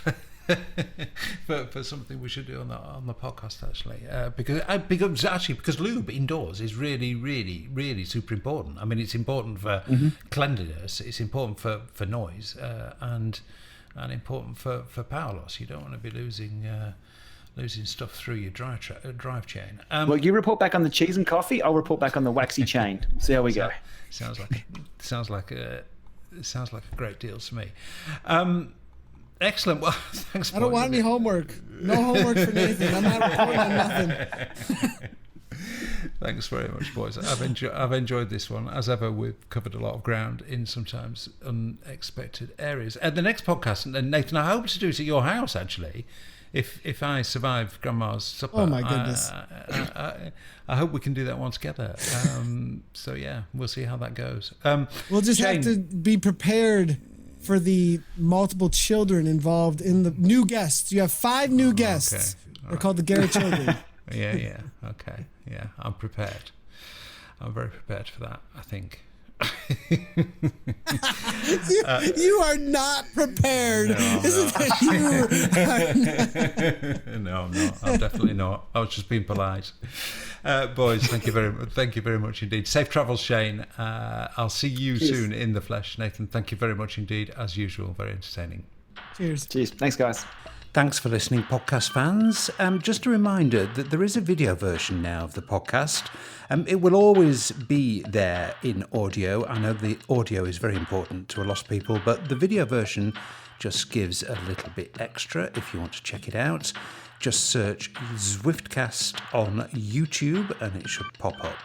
for something we should do on the podcast, actually, because lube indoors is really, really, really super important. I mean, it's important for cleanliness, it's important for noise, and important for power loss. You don't want to be losing stuff through your drive chain. Well, you report back on the cheese and coffee. I'll report back on the waxy chain. See how we go. Sounds like a great deal to me. Excellent. Well, thanks. I don't want any homework. No homework for Nathan. I'm not recording on nothing. Thanks very much, boys. I've enjoyed this one. As ever, we've covered a lot of ground in sometimes unexpected areas. And the next podcast, and Nathan, I hope to do it at your house, actually. If I survive Grandma's supper. Oh my goodness. I hope we can do that one together. So yeah, we'll see how that goes. We'll just have to be prepared for the multiple children involved in the new guests. You have 5 new guests. Okay. They're called the Garrett children. Yeah. Okay. Yeah, I'm prepared. I'm very prepared for that, I think. You are not prepared. No, I'm not. I'm definitely not. I was just being polite. Boys, thank you very much indeed. Safe travels, Shane. I'll see you soon in the flesh. Nathan, thank you very much indeed, as usual. Very entertaining. Cheers. Thanks, guys. Thanks for listening, podcast fans. Just a reminder that there is a video version now of the podcast. It will always be there in audio. I know the audio is very important to a lot of people, but the video version just gives a little bit extra if you want to check it out. Just search Zwifcast on YouTube and it should pop up.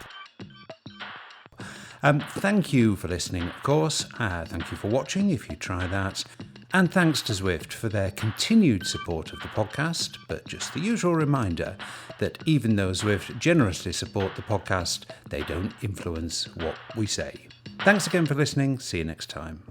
Thank you for listening, of course. Thank you for watching, if you try that. And thanks to Zwift for their continued support of the podcast, but just the usual reminder that even though Zwift generously support the podcast, they don't influence what we say. Thanks again for listening. See you next time.